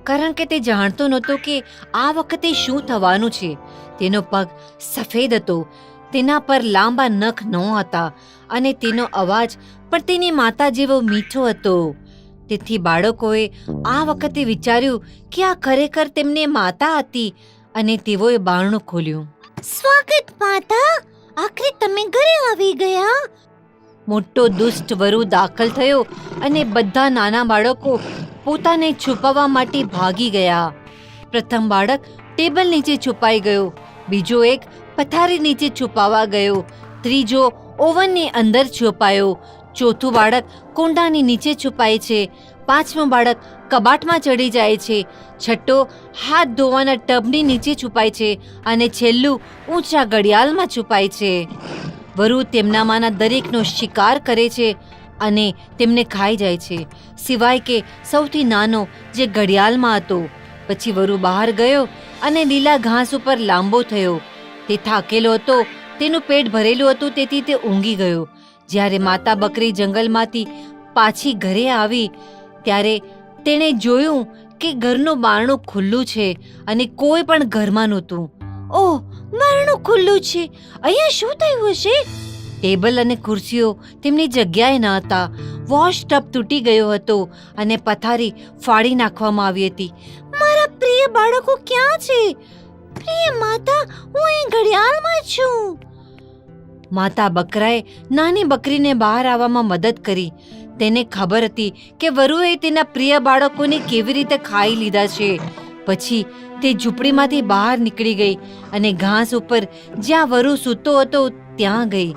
કારણ કે તે જાણતો નહોતો કે આ વખતે શું થવાનું છે. તેનો પગ સફેદ હતો, તેના પર લાંબા નખ નહોતા અને તેનો અવાજ પણ તેની માતા જેવો મીઠો હતો. તેથી બાળકોએ આ વખતે વિચાર્યું કે આ ખરેખર તેમની માતા હતી અને તેઓએ બારણું ખોલ્યું. સ્વાગત માતા. આખરે તમે ઘરે આવી ગયા. મોટો દુષ્ટ વરુ દાખલ થયો અને બધા નાના બાળકો પોતાને છુપાવવા માટે ભાગી ગયા. પ્રથમ બાળક ટેબલ નીચે છુપાઈ ગયો, બીજો એક પથારી નીચે છુપાવા ગયો, ત્રીજો ઓવનની અંદર છુપાયો, ચોથું બાળક કુંડાની નીચે છુપાય છે, પાંચમું બાળક કબાટમાં ચડી જાય છે, છઠ્ઠો હાથ ધોવાના ટબની નીચે છુપાય છે અને છેલ્લું ઊંચા ઘડિયાળમાં છુપાય છે. વરુ તેમનામાંના દરેકનો શિકાર કરે છે અને તેમને ખાઈ જાય છે, સિવાય કે સૌથી નાનો જે ઘડિયાળમાં હતો. પછી વરુ બહાર ગયો અને લીલા ઘાસ ઉપર લાંબો થયો. તે થાકેલો હતો, તેનું પેટ ભરેલું હતું, તેથી તે ઊંઘી ગયો. જ્યારે માતા બકરી જંગલમાંથી પાછી ઘરે આવી ત્યારે તેણે જોયું કે ઘરનું બારણું ખુલ્લું છે અને કોઈ પણ ઘરમાં નહોતું. ઓહ, બારણું ખુલ્લું છે. અહીંયા શું થયું હશે? ટેબલ અને ખુરશીઓ તેમની જગ્યાએ ન હતા. વોશ ટબ તૂટી ગયો હતો અને પથારી ફાડી નાખવામાં આવી હતી. મારા પ્રિય બાળકો ક્યાં છે? પ્રિય માતા, હું અહીં ઘડિયાળમાં છું. માતા બકરાએ નાની બકરીને બહાર આવવામાં મદદ કરી. તેને ખબર હતી કે વરુએ તેના પ્રિય બાળકોને કેવી રીતે ખાઈ લીધા છે. પછી તે ઝૂંપડીમાંથી બહાર નીકળી ગઈ અને ઘાસ ઉપર જ્યાં વરુ સૂતો હતો ત્યાં ગઈ.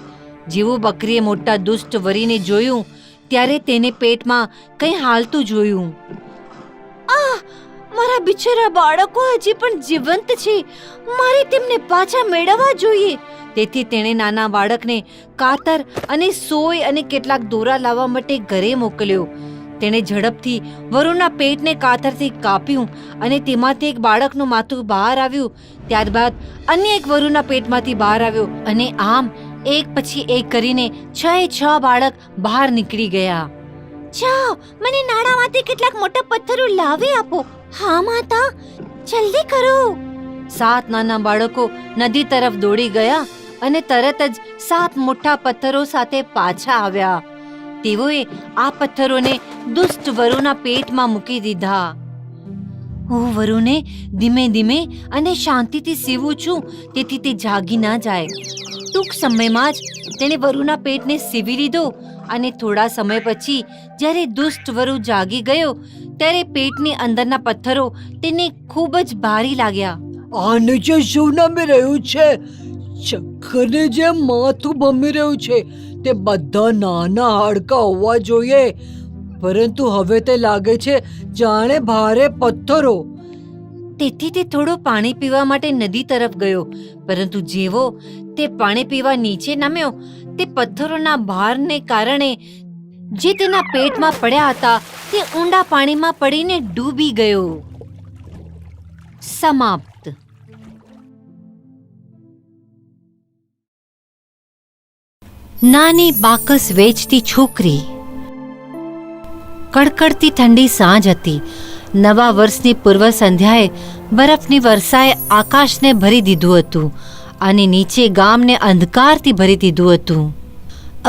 જેવું બકરીએ મોટા દુષ્ટ વરીને જોયું ત્યારે તેને પેટમાં કંઈ હાલતું જોયું. મારા બિચારા બાળકો હજી પણ જીવંત છે. મારે તેમને પાછા મેળવવા જોઈએ. તેથી તેણે નાના બાળકને કાતર અને સોય અને કેટલાક દોરા લાવવા માટે ઘરે મોકલ્યો. તેણે ઝડપથી વરુના પેટને કાતરથી કાપ્યું અને તેમાંથી એક બાળકનું માથું બહાર આવ્યું. ત્યારબાદ અન્ય એક વરુના પેટમાંથી બહાર આવ્યો અને આમ એક પછી એક કરીને 6 બાળક બહાર નીકળી ગયા. જાઓ, મને નાણામાંથી કેટલાક મોટા પથ્થરો લાવી આપો. હા માતા, જલ્દી કરો. 7 નાના બાળકો નદી તરફ દોડી ગયા અને તરત જ 7 મોટા પથ્થરો સાથે પાછા આવ્યા. તેઓએ આ પથ્થરોને દુષ્ટ વરુના પેટમાં મૂકી દીધા. હું વરુને ધીમે ધીમે અને શાંતિથી સીવું છું, તેથી તે જાગી ના જાય. ટૂંક સમયમાં જ તેણે વરુના પેટને સીવી લીધો અને થોડા સમય પછી જ્યારે દુષ્ટ વરુ જાગી ગયો ત્યારે પેટની અંદરના પથ્થરો તેને ખૂબ જ ભારી લાગ્યા. આ નીચે શું નમી રહ્યું છે? ચક્કરને જેમ માથું ભમી રહ્યું છે. તે બધા નાના હાડકાં હોવા જોઈએ, પરંતુ હવે તે લાગે છે જાણે ભારે પથ્થરો. તેથી તે થોડું પાણી પીવા માટે નદી તરફ ગયો, પરંતુ જેવો તે પાણી પીવા નીચે નમ્યો તે પથ્થરોના ભારને કારણે જે તેના પેટમાં પડ્યા હતા તે ઊંડા પાણીમાં પડીને ડૂબી ગયો. સમાપ્ત. નાની બાકસ વેચતી છોકરી. કડકડતી ઠંડી સાંજ હતી. નવા વર્ષની પૂર્વ સંધ્યાએ બરફની વર્ષાએ આકાશને ભરી દીધું હતું અને નીચે ગામને અંધકારથી ભરી દીધું હતું.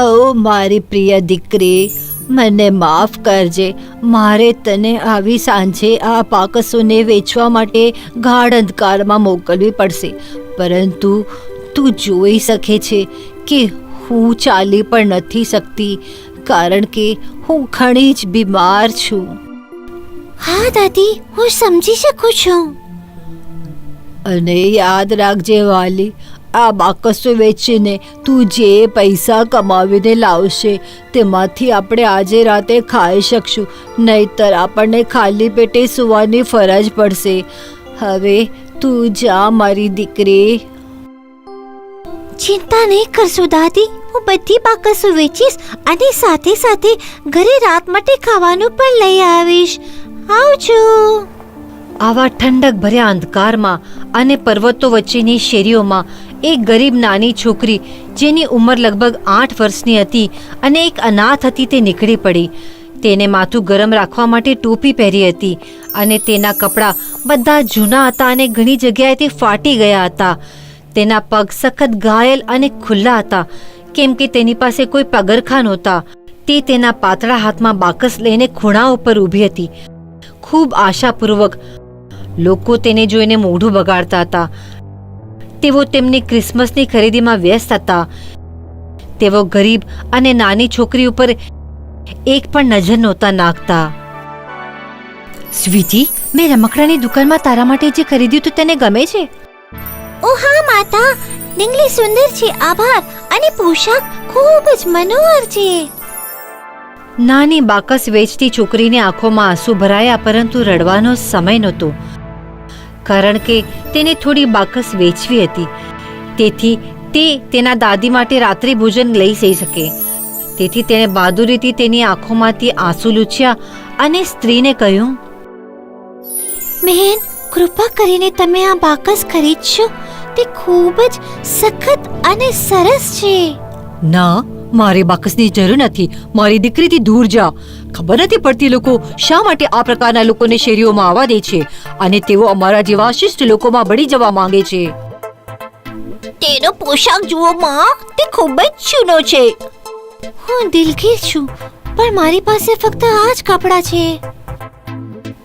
ઓ મારી પ્રિય દીકરી, મને માફ કરજે. મારે તને આવી સાંજે આ બાકસોને વેચવા માટે ગાઢ અંધકારમાં મોકલવી પડશે, પરંતુ તું જોઈ શકે છે કે હું ચાલી પણ નથી શકતી, કારણ કે હું ઘણી જ બીમાર છું. હા દાદી, હું સમજી શકું છું. અને યાદ રાખજે વાલી, આ બાકસો વેચીને તું જે પૈસા કમાવીને લાવશે તેમાંથી આપણે આજે રાતે ખાઈ શકશું, નહીતર આપણને ખાલી પેટે સૂવાની ફરજ પડશે. હવે તું જા મારી દીકરી. ચિંતા નહીં કરશો દાદી, હું બધી બાકસો વેચીશ અને સાથે સાથે ઘરે રાત માટે ખાવાનું પણ લઈ આવીશ. આવજો. આવા ઠંડક ભર્યા અંધકારમાં અને પર્વતો વચ્ચેની શેરીઓમાં એક ગરીબ નાની છોકરી જેની ઉંમર લગભગ 8 વર્ષની હતી અને એક અનાથ હતી તે નીકળી પડી. તેને માથું ગરમ રાખવા માટે ટોપી પહેરી હતી અને તેના કપડાં બધા જૂના હતા અને ઘણી જગ્યાએથી ફાટી ગયા હતા. તેના પગ સખત ઘાયલ અને ખુલ્લા હતા, કેમ કે તેની પાસે કોઈ પગરખાં નહોતા. તે તેના પાતળા હાથમાં બાકસ લઈને ખૂણા ઉપર ઊભી હતી. ખૂબ આશાપૂર્વક લોકો તેને જોઈને મોઢું બગાડતા હતા. તેઓ તેમની ક્રિસમસની ખરીદીમાં વ્યસ્ત હતા. તેઓ ગરીબ અને નાની છોકરી ઉપર એક પણ નજર નહોતા નાખતા. સ્વીટી, મેં રમકડાની દુકાનમાં તારા માટે જે ખરીદ્યું તું તેને ગમે છે? ઓ હા માતા, ડીંગલી સુંદર છે, આભાર. અને પોશાક ખૂબ જ મનોહર છે. નાની બાકસ વેચતી છોકરીની આંખોમાં આંસુ ભરાયા, પરંતુ રડવાનો સમય નહોતો, કારણ કે તેને થોડી બાકસ વેચવી હતી. તેથી તે તેના દાદી માટે રાત્રિ ભોજન લઈ જઈ શકે. તેથી તેણે બહાદુરીથી તેની આંખોમાંથી આંસુ લૂછ્યા અને સ્ત્રીને કહ્યું, બહેન, કૃપા કરીને તમે આ બાકસ ખરીદશો. તે ખૂબ જ સખત અને સરસ છે. ના, મારે બાકસની જરૂર નથી. મારી દીકરીથી દૂર જા. ખબર નથી પડતી લોકો શા માટે આ પ્રકારના લોકોને શેરીઓમાં આવવા દે છે અને તેઓ અમારા જેવા શિષ્ટ લોકોમાં ભળી જવા માંગે છે. તેનો પોશાક જુઓ માં, તે ખૂબ જ જૂનો છે. હું દિલગીર છું, પણ મારી પાસે ફક્ત આ જ કપડાં છે.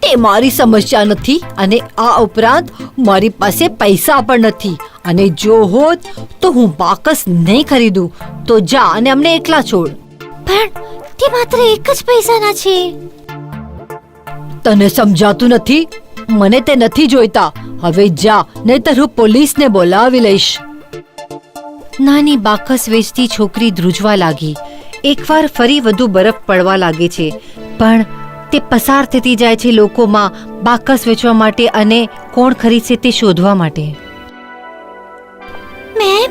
તે મારી સમસ્યા નથી અને આ ઉપરાંત મારી પાસે પૈસા પણ નથી. અને જો હોત તો હું બાકસ નહીં ખરીદું. તો જા અને અમને એકલા છોડ. પણ તે માત્ર એક જ પૈસાના છે. તને સમજાતું નથી? મને તે નથી જોઈતા. હવે જા, નહીતર હું પોલીસને બોલાવી લઈશ. નાની બાકસ વેચતી છોકરી ધ્રુજવા લાગી. એકવાર ફરી વધુ બરફ પડવા લાગે છે, પણ તે પસાર થતી જાય છે લોકોમાં બાકસ વેચવા માટે અને કોણ ખરીદશે તે શોધવા માટે. મેમ,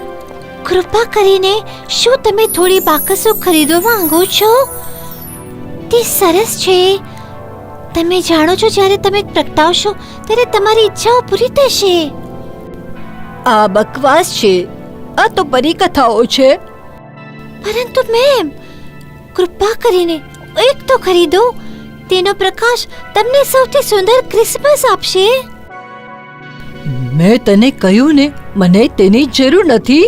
કૃપા કરીને શું તમે થોડી બાકસો ખરીદવા માંગો છો? તે સરસ છે. તમે જાણો છો, જ્યારે તમે પ્રગટાવશો ત્યારે તમારી ઈચ્છાઓ પૂરી થશે. આ બકવાસ છે. આ તો પરીકથાઓ છે. પરંતુ મેમ, કૃપા કરીને એક તો ખરીદો. તેનો પ્રકાશ તમને સૌથી સુંદર ક્રિસમસ આપશે. મેં તને કહ્યું ને, મને તેની જરૂર નથી.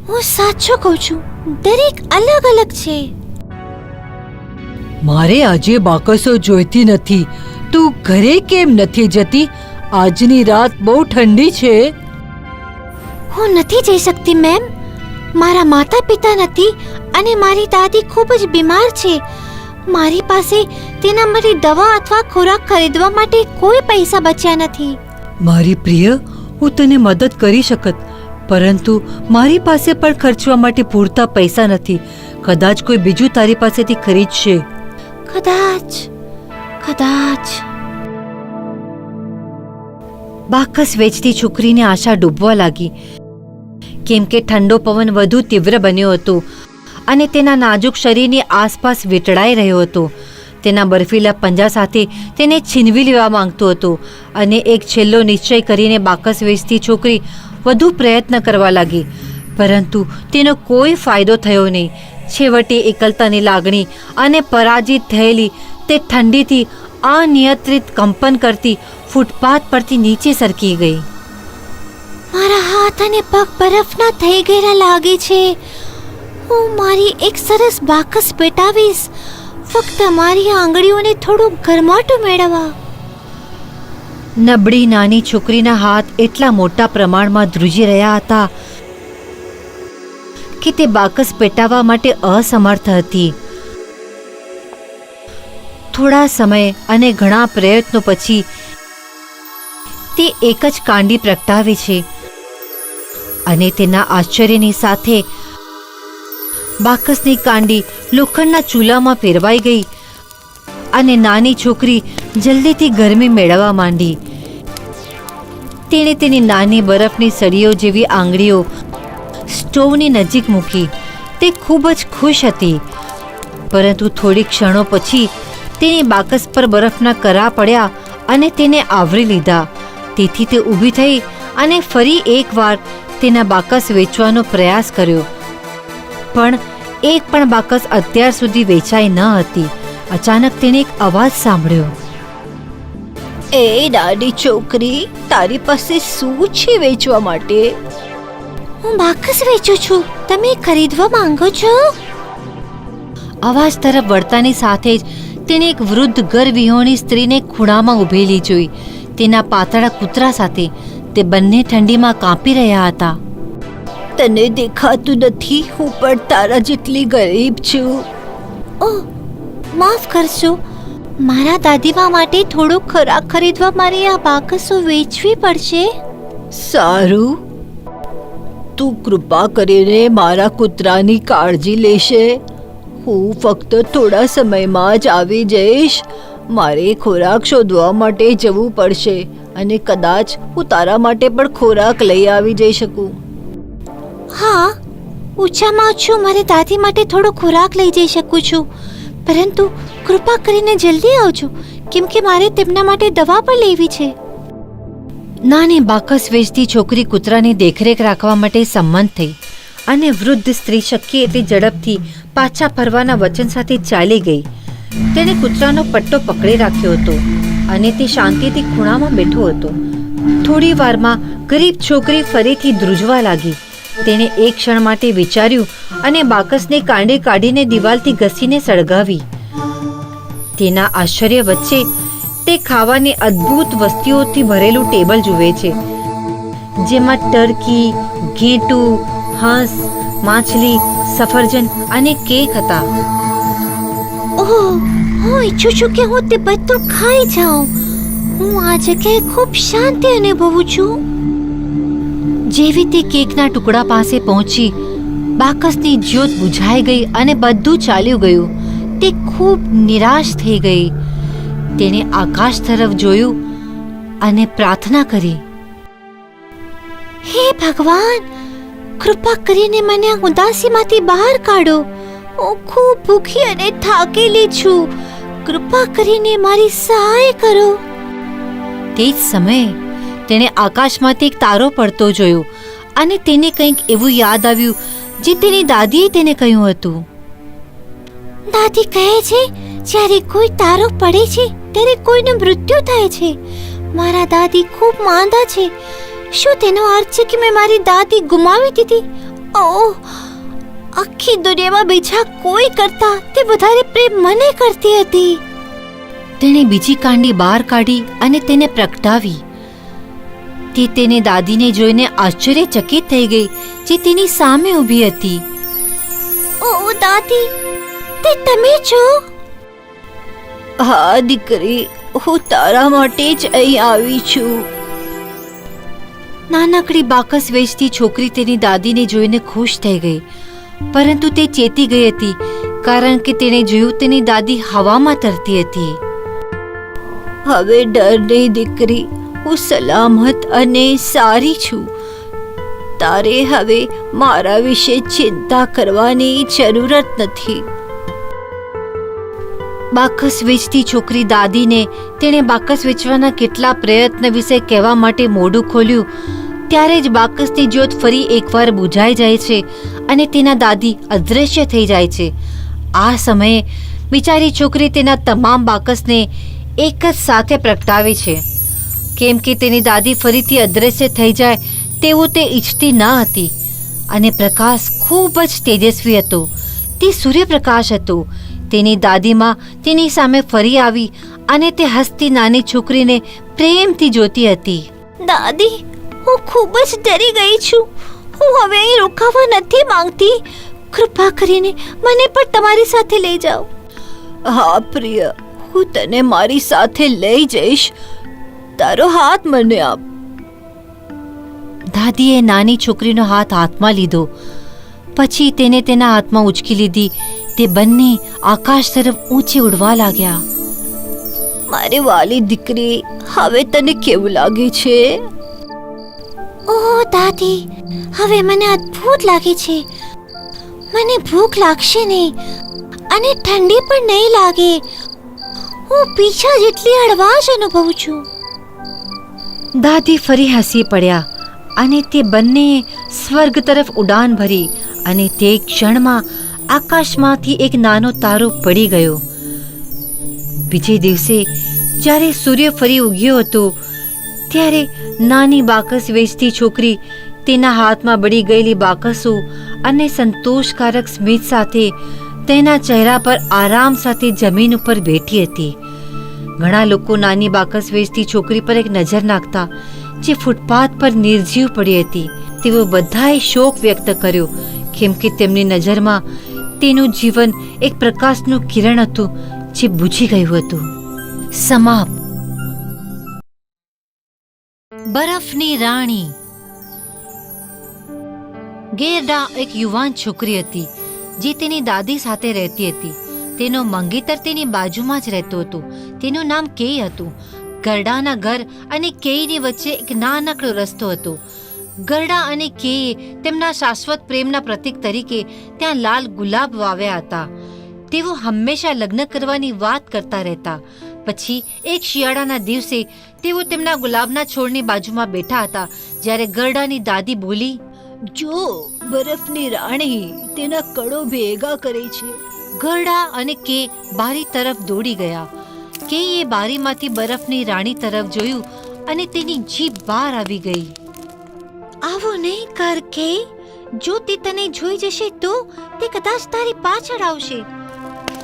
હું સાચું કહું છું, દરેક અલગ અલગ છે. મારે આજે બાકસો જોઈતી નથી. તું ઘરે કેમ નથી જતી? આજની રાત બહુ ઠંડી છે. હું નથી જઈ શકતી મેમ. મારા માતા પિતા નથી અને મારી દાદી ખૂબ જ બીમાર છે. મારી પાસે તેના માટે દવા અથવા ખોરાક ખરીદવા માટે કોઈ પૈસા બચ્યા નથી. મારી પ્રિય, હું તને મદદ કરી શકત, પરંતુ મારી પાસે પણ ખર્ચવા માટે પૂરતા પૈસા નથી. કદાચ કોઈ બીજું તારી પાસેથી ખરીદશે. કદાચ. બાકસ વેચતી છોકરીને આશા ડૂબવા લાગી, કેમ કે ઠંડો પવન વધુ તીવ્ર બન્યો હતો અને તેના નાજુક શરીરની આસપાસ વીંટળાઈ રહ્યો હતો. તેના બર્ફીલા પંજા સાથે તેને છીનવી લેવા માંગતો હતો અને એક છેલ્લો નિશ્ચય કરીને બાકસ વેચતી છોકરી વધુ પ્રયત્ન કરવા લાગી, પરંતુ તેનો કોઈ ફાયદો થયો નહીં. છેવટે એકલતાની લાગણી અને પરાજિત થયેલી તે ઠંડીથી અનિયંત્રિત કંપન કરતી ફૂટપાથ પરથી નીચે સરકી ગઈ. મારા હાથ અને પગ બરફના થઈ ગયેલા લાગે છે. હું મારી એક સરસ બાકસ પેટાવીશ, ફક્ત મારી આંગળીઓને થોડું ગરમાટું મેળવવા. નબળી નાની છોકરીના હાથ એટલા મોટા પ્રમાણમાં ધ્રુજી રહ્યા હતા કે તે બાકસ પેટાવવા માટે અસમર્થ હતી. થોડા સમય અને ઘણા પ્રયત્નો પછી તે એક જ કાંડી પ્રગટાવે છે અને તેના આશ્ચર્યની સાથે બાકસની કાંડી લોખંડના ચૂલામાં ફેરવાઈ ગઈ અને નાની છોકરી જલ્દીથી ગરમી મેળવવા માંડી. તેણે તેની નાની બરફની સળીઓ જેવી આંગળીઓ સ્ટોવની નજીક મૂકી. તે ખૂબ જ ખુશ હતી, પરંતુ થોડી ક્ષણો પછી તેની બાકસ પર બરફના કરા પડ્યા અને તેને આવરી લીધા. તેથી તે ઊભી થઈ અને ફરી એકવાર તેના બાકસ વેચવાનો પ્રયાસ કર્યો, પણ એક પણ બાકસ અત્યાર સુધી વેચાઈ ન હતી. અચાનક તેણે એક અવાજ સાંભળ્યો. એ નાની છોકરી, તારી પાસે શું છે વેચવા માટે? હું બાકસ વેચું છું. તમે ખરીદવા માંગો છો? અવાજ તરફ વળતાની સાથે જ તેને એક વૃદ્ધ ગર્ભવિહોણી સ્ત્રીને ખૂણામાં ઊભેલી જોઈ. તેના પાતળા કૂતરા સાથે તે બંને ઠંડીમાં કાંપી રહ્યા હતા. તને દેખાતું નથી હું પણ તારા જેટલી ગરીબ છું? ઓહ, માફ કરશો. મારા દાદીમા માટે થોડો ખોરાક ખરીદવા મારે આ બાકસો વેચવી પડશે. સારું, તું કૃપા કરીને મારા કૂતરાની કાળજી લેશે. હું ફક્ત થોડા સમયમાં જ આવી જઈશ. મારે ખોરાક શોધવા માટે જવું પડશે અને કદાચ હું તારા માટે પણ ખોરાક લઈ આવી જઈ શકું. હા, ઓછામાં ઓછું મારી દાદી માટે થોડો ખોરાક લઈ જઈ શકું છું, પરંતુ કૃપા કરીને જલ્દી આવજો, કેમ કે મારે તેમના માટે દવા પણ લેવી છે. નાની બાકસ વેચતી છોકરી કૂતરાની દેખરેખ રાખવા માટે સંમત થઈ અને વૃદ્ધ સ્ત્રી શક્ય એટલી ઝડપથી પાછા ફરવાના વચન સાથે ચાલી ગઈ. તેણે કૂતરાનો પટ્ટો પકડી રાખ્યો હતો અને તે શાંતિથી ખૂણામાં બેઠો હતો. થોડી વારમાં ગરીબ છોકરી ફરીથી ધ્રુજવા લાગી. તેણે એક ક્ષણ માટે વિચાર્યું અને બાકસને કાંડી કાઢીને દિવાલથી ઘસીને સળગાવી. તેના આશ્ચર્ય વચ્ચે તે ખાવાની અદ્ભુત વસ્તુઓથી ભરેલું ટેબલ જુએ છે, જેમાં ટર્કી, ઘેટું, હંસ, માછલી, સફરજન અને કેક હતા. ઓહ, હું ઈચ્છું છું કે હું તે બધું ખાઈ જાઉં. હું આ જગ્યાએ ખૂબ શાંતિ અનુભવું છું. જેવી તે કેકના ટુકડા પાસે પહોંચી, બાકસની જ્યોત બુઝાઈ ગઈ અને બધું ચાલ્યું ગયું. તે ખૂબ નિરાશ થઈ ગઈ. તેણે આકાશ તરફ જોયું અને પ્રાર્થના કરી, હે ભગવાન, કૃપા કરીને મને આ ઉદાસીમાંથી બહાર કાઢો. હું ખૂબ ભૂખી અને થાકેલી છું. કૃપા કરીને મારી સહાય કરો. તે જ સમયે તેણે આકાશમાંથી એક તારો પડતો જોયો અને તેને કંઈક એવું યાદ આવ્યું જે તેની દાદીએ તેને કહ્યું હતું. દાદી કહે છે, જ્યારે કોઈ તારો પડે છે ત્યારે કોઈનું મૃત્યુ થાય છે. મારા દાદી ખૂબ માંદા છે. શું તેનો અર્થ છે કે મેં મારી દાદી ગુમાવી દીધી? ઓહ, આખી દુનિયામાં બીજા કોઈ કરતા તે વધારે પ્રેમ મને કરતી હતી. તેણે બીજી કાંડી બહાર કાઢી અને તેને પ્રગટાવી. તે તેની દાદીને જોઈને આશ્ચર્યચકિત થઈ ગઈ, જે તેની સામે ઊભી હતી. ઓહ દાદી, તે તમે છો? હા દીકરી, હું તારા માટે જ અહીં આવી છું. નાનકડી બાકસ વેચતી છોકરી તેની દાદીને જોઈને ખુશ થઈ ગઈ, પરંતુ તે ચેતી ગઈ હતી કારણ કે તેણે જોયું તેની દાદી હવામાં તરતી હતી. હવે ડર નહીં દીકરી, હું સલામત અને સારી છું. તારે હવે મારા વિશે ચિંતા કરવાની જરૂરત નથી. બાકસ વેચતી છોકરી દાદીને તેણે બાકસ વેચવાના કેટલા પ્રયત્ન વિશે કહેવા માટે મોઢું ખોલ્યું ત્યારે જ બાકસની જ્યોત ફરી એકવાર બુઝાઈ જાય છે અને તેના દાદી અદૃશ્ય થઈ જાય છે. આ સમયે બિચારી છોકરી તેના તમામ બાકસને એક જ સાથે પ્રગટાવે છે, કેમ કે તેની દાદી ફરીથી અદૃશ્ય થઈ જાય તેવું તે ઈચ્છતી ન હતી. અને પ્રકાશ ખૂબ જ તેજસ્વી હતો. તે સૂર્યપ્રકાશ હતો. તેની દાદીમાં તેની સામે ફરી આવી અને તે હસતી નાની છોકરીને પ્રેમથી જોતી હતી. દાદી, હું ખૂબ જ ડરી ગઈ છું. હું હવે અહીં રોકાવા નથી માંગતી. કૃપા કરીને મને પણ તમારી સાથે લઈ જાઓ. હા પ્રિય, હું તને મારી સાથે લઈ જઈશ. તારો હાથ મને આપ. દાદીએ નાની છોકરીનો હાથ હાથમાં લીધો. પછી તેને તેના હાથમાં ઉંચકી લીધી. તે બંને આકાશ તરફ ઊંચે ઉડવા લાગ્યા. મારી વાલી દીકરી, હવે તને કેવું લાગે છે? ઓહ દાદી, હવે મને અદ્ભુત લાગે છે. મને ભૂખ લાગશે નહીં અને ઠંડી પણ નહીં લાગે. હું પીછા જેટલી હળવાશ અનુભવું છું. દાદી ફરી હસી પડ્યા અને તે બંનેએ સ્વર્ગ તરફ ઉડાન ભરી અને તે ક્ષણમાં આકાશમાંથી એક નાનો તારો પડી ગયો. બીજે દિવસે જ્યારે સૂર્ય ફરી ઉગ્યો હતો ત્યારે નાની બાકસ વેચતી છોકરી તેના હાથમાં બળી ગયેલી બાકસો અને સંતોષકારક સ્મિત સાથે તેના ચહેરા પર આરામ સાથે જમીન ઉપર બેઠી હતી. ઘણા લોકો નાની બાકસ વેચતી છોકરી પર એક નજર નાખતા, જે ફૂટપાથ પર નિર્જીવ પડી હતી. તેઓ બધાએ શોક વ્યક્ત કર્યો, કેમ કે તેમની નજરમાં તેનું જીવન એક પ્રકાશનું કિરણ હતું જે બુઝી ગયું હતું. સમાપ્ત. બરફની રાણી. ગેરડા એક યુવાન છોકરી હતી જે તેની દાદી સાથે રહેતી હતી. તેનો મંગેતર તેની બાજુમાં જ રહેતો હતો. તેનું નામ કેય હતું. ગરડાના ઘર અને કેયની વચ્ચે એક નાનકડો રસ્તો હતો. ગરડા અને કેએ તેમના શાશ્વત પ્રેમના પ્રતીક તરીકે ત્યાં લાલ ગુલાબ વાવ્યા હતા. તેઓ હંમેશા લગ્ન કરવાની વાત કરતા રહેતા. પછી એક શિયાળાના દિવસે તેઓ તેમના ગુલાબના છોડની બાજુમાં બેઠા હતા, જ્યારે ગરડાની દાદી બોલી, જો બરફની રાણી તેના કણો ભેગા કરે છે. ગરડા અને કે બારી તરફ દોડી ગયા. કેએ બારીમાંથી બરફની રાણી તરફ જોયું અને તેની જીભ બહાર આવી ગઈ. આવું નહીં કર કે, જો તે તને જોઈ જશે તો તે કદાચ તારી પાછળ આવશે.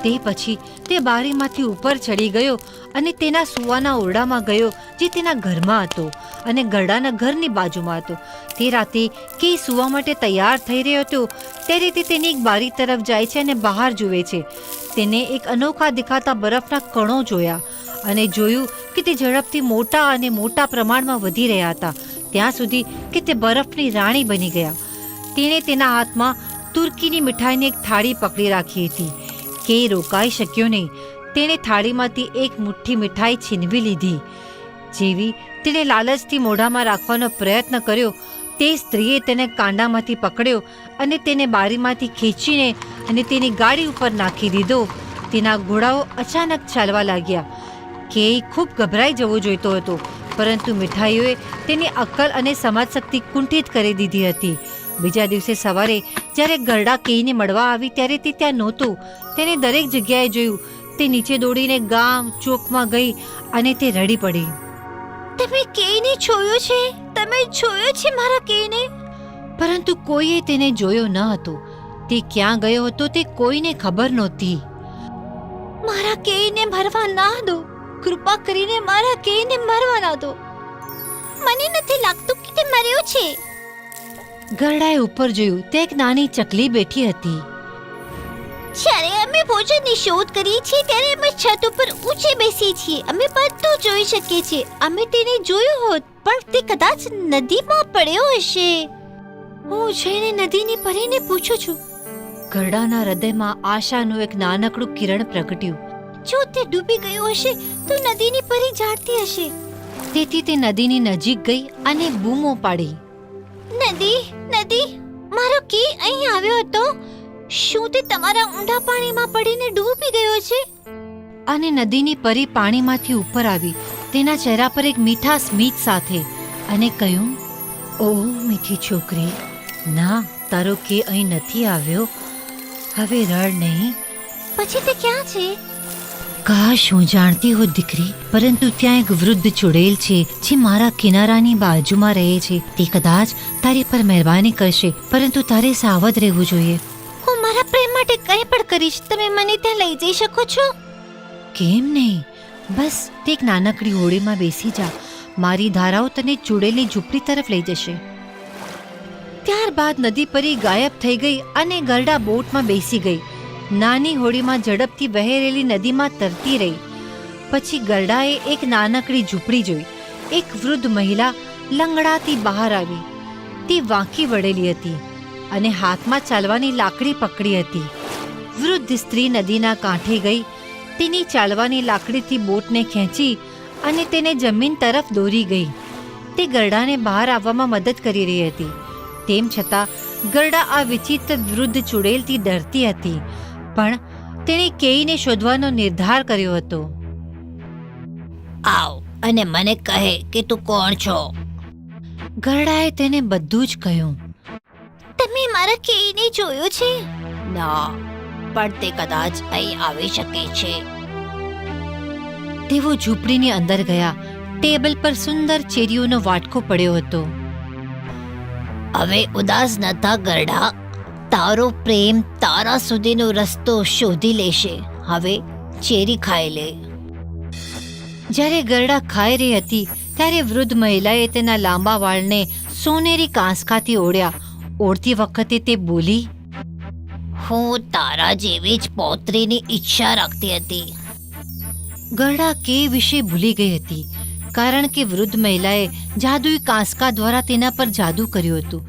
તે પછી તે બારીમાંથી ઉપર ચડી ગયો અને તેના સૂવાના ઓરડામાં ગયો, જે તેના ઘરમાં હતો અને ગરડાના ઘરની બાજુમાં હતો. તે રાતે કે સૂવા માટે તૈયાર થઈ રહ્યો હતો ત્યારે તે તેની એક બારી તરફ જાય છે અને બહાર જુએ છે. તેને એક અનોખા દેખાતા બરફના કણો જોયા અને જોયું કે તે ઝડપથી મોટા અને મોટા પ્રમાણમાં વધી રહ્યા હતા, ત્યાં સુધી કે તે બરફની રાણી બની ગયા. તેણે તેના હાથમાં તુર્કીની મીઠાઈની એક થાળી પકડી રાખી હતી. કે રોકાઈ શક્યો નહીં. તેણે થાળીમાંથી એક મુઠ્ઠી મીઠાઈ છીનવી લીધી. જેવી તેણે લાલચથી મોઢામાં રાખવાનો પ્રયત્ન કર્યો, તે સ્ત્રીએ તેને કાંડામાંથી પકડ્યો અને તેને બારીમાંથી ખેંચીને અને તેની ગાડી ઉપર નાખી દીધો. તેના ઘોડાઓ અચાનક ચાલવા લાગ્યા. કે ખૂબ ગભરાઈ જવો જોઈતો હતો, પરંતુ મીઠાઈઓએ તેની અક્કલ અને સમજશક્તિ કુંઠિત કરી દીધી હતી. બીજા દિવસે સવારે જ્યારે ગરડા કેઈને મળવા આવી ત્યારે તે ત્યાં નહોતો. તેને દરેક જગ્યાએ જોયું. તે નીચે દોડીને ગામ ચોકમાં ગઈ અને તે રડી પડી. તમે કેને જોયો છે? તમે જોયો છે મારા કેને? પરંતુ કોઈએ તેને જોયો ન હતો. તે ક્યાં ગયો હતો તે કોઈને ખબર નહોતી. મારા કેને મરવા ના દો, કૃપા કરીને મારા કેને મરવા ના દો. મને નથી લાગતું કે તે મર્યો છે. ગરડાએ ઉપર જોયું. તે એક નાની ચકલી બેઠી હતી. જ્યારે અમે ભોજનની શોધ કરીએ છીએ ત્યારે અમે છત ઉપર ઊંચે બેસીએ છીએ. અમે બધું જોઈ શકીએ છીએ. અમે તેને જોયો હોત, પણ તે કદાચ નદીમાં પડ્યો હશે. હું જઈને નદીની પરીને પૂછું છું. ગરડાના હૃદયમાં આશાનું એક નાનકડું કિરણ પ્રગટ્યું. જો તે ડૂબી ગયો હશે તો નદીની પરી જાણતી હશે. તેથી તે નદીની નજીક ગઈ અને બૂમો પાડી. નદી, નદી, મારો કે અહીં આવ્યો હતો. શું તે તમારા ઊંડા પાણીમાં પડીને ડૂબી ગયો છે? અને નદીની પરી પાણીમાંથી ઉપર આવી, તેના ચહેરા પર એક મીઠા સ્મિત સાથે, અને કહ્યું, ઓ મીઠી છોકરી, ના, તારો કે અહીં નથી આવ્યો. હવે રડ નહીં. પછી તે ક્યાં છે? કાશ હું જાણતી હોત દીકરી, પરંતુ ત્યાં એક વૃદ્ધ ચુડેલ છે જે મારા કિનારાની બાજુમાં રહે છે. તે કદાચ તારી પર મહેરબાની કરશે, પરંતુ તારે સાવધ રહેવું જોઈએ. હું મારા પ્રેમ માટે કંઈ પણ કરીશ. તમે મને ત્યાં લઈ જઈ શકો છો? કેમ નહીં? બસ તે એક નાનકડી હોડીમાં બેસી જા. મારી ધારાઓ તને ચુડેલની ઝૂંપડી તરફ લઈ જશે. ત્યારબાદ નદી પરી ગાયબ થઈ ગઈ અને ગરડા બોટમાં બેસી ગઈ. નાની હોડીમાં ઝડપથી વહેરેલી નદીમાં તરતી રહી. પછી ગરડાએ એક નાનકડી ઝૂંપડી જોઈ. એક વૃદ્ધ મહિલા લંગડાતી બહાર આવી. તે વાંકી વળેલી હતી અને હાથમાં ચાલવાની લાકડી પકડી હતી. વૃદ્ધ સ્ત્રી નદીના કાંઠે ગઈ. તેની ચાલવાની લાકડીથી બોટને ખેંચી અને તેને જમીન તરફ દોરી ગઈ. તે ગરડાને બહાર આવવામાં મદદ કરી રહી હતી. તેમ છતાં ગરડા આ વિચિત્ર વૃદ્ધ ચુડેલથી ડરતી હતી, પણ તેણે કેઈને શોધવાનો નિર્ધાર કર્યો હતો. આવ અને મને કહે કે તું કોણ છો. ગરડાએ તેને બધું જ કહ્યું. તમે મારા કેઈને જોયો છે? ના, પણ તે કદાચ અહીં આવી શકે છે. તેઓ ઝૂંપડીની અંદર ગયા. ટેબલ પર સુંદર ચેરીઓનો વાટકો પડ્યો હતો. હવે ઉદાસ ન થા ગરડા. તારો પ્રેમ તારા સુધીનો રસ્તો શોધી લેશે. હવે ચેરી ખાઈ લે. જ્યારે ગરડા ખાઈ રહી હતી ત્યારે વૃદ્ધ મહિલાએ તેના લાંબા વાળને સોનેરી કાંસકાથી ઓળ્યા. ઓળતી વખતે તે બોલી, હું તારા જેવી જ પૌત્રીની ઈચ્છા રાખતી હતી. ગરડા કે વિશે ભૂલી ગઈ હતી, કારણ કે વૃદ્ધ મહિલાએ જાદુઈ કાંસકા દ્વારા તેના પર જાદુ કર્યું હતું.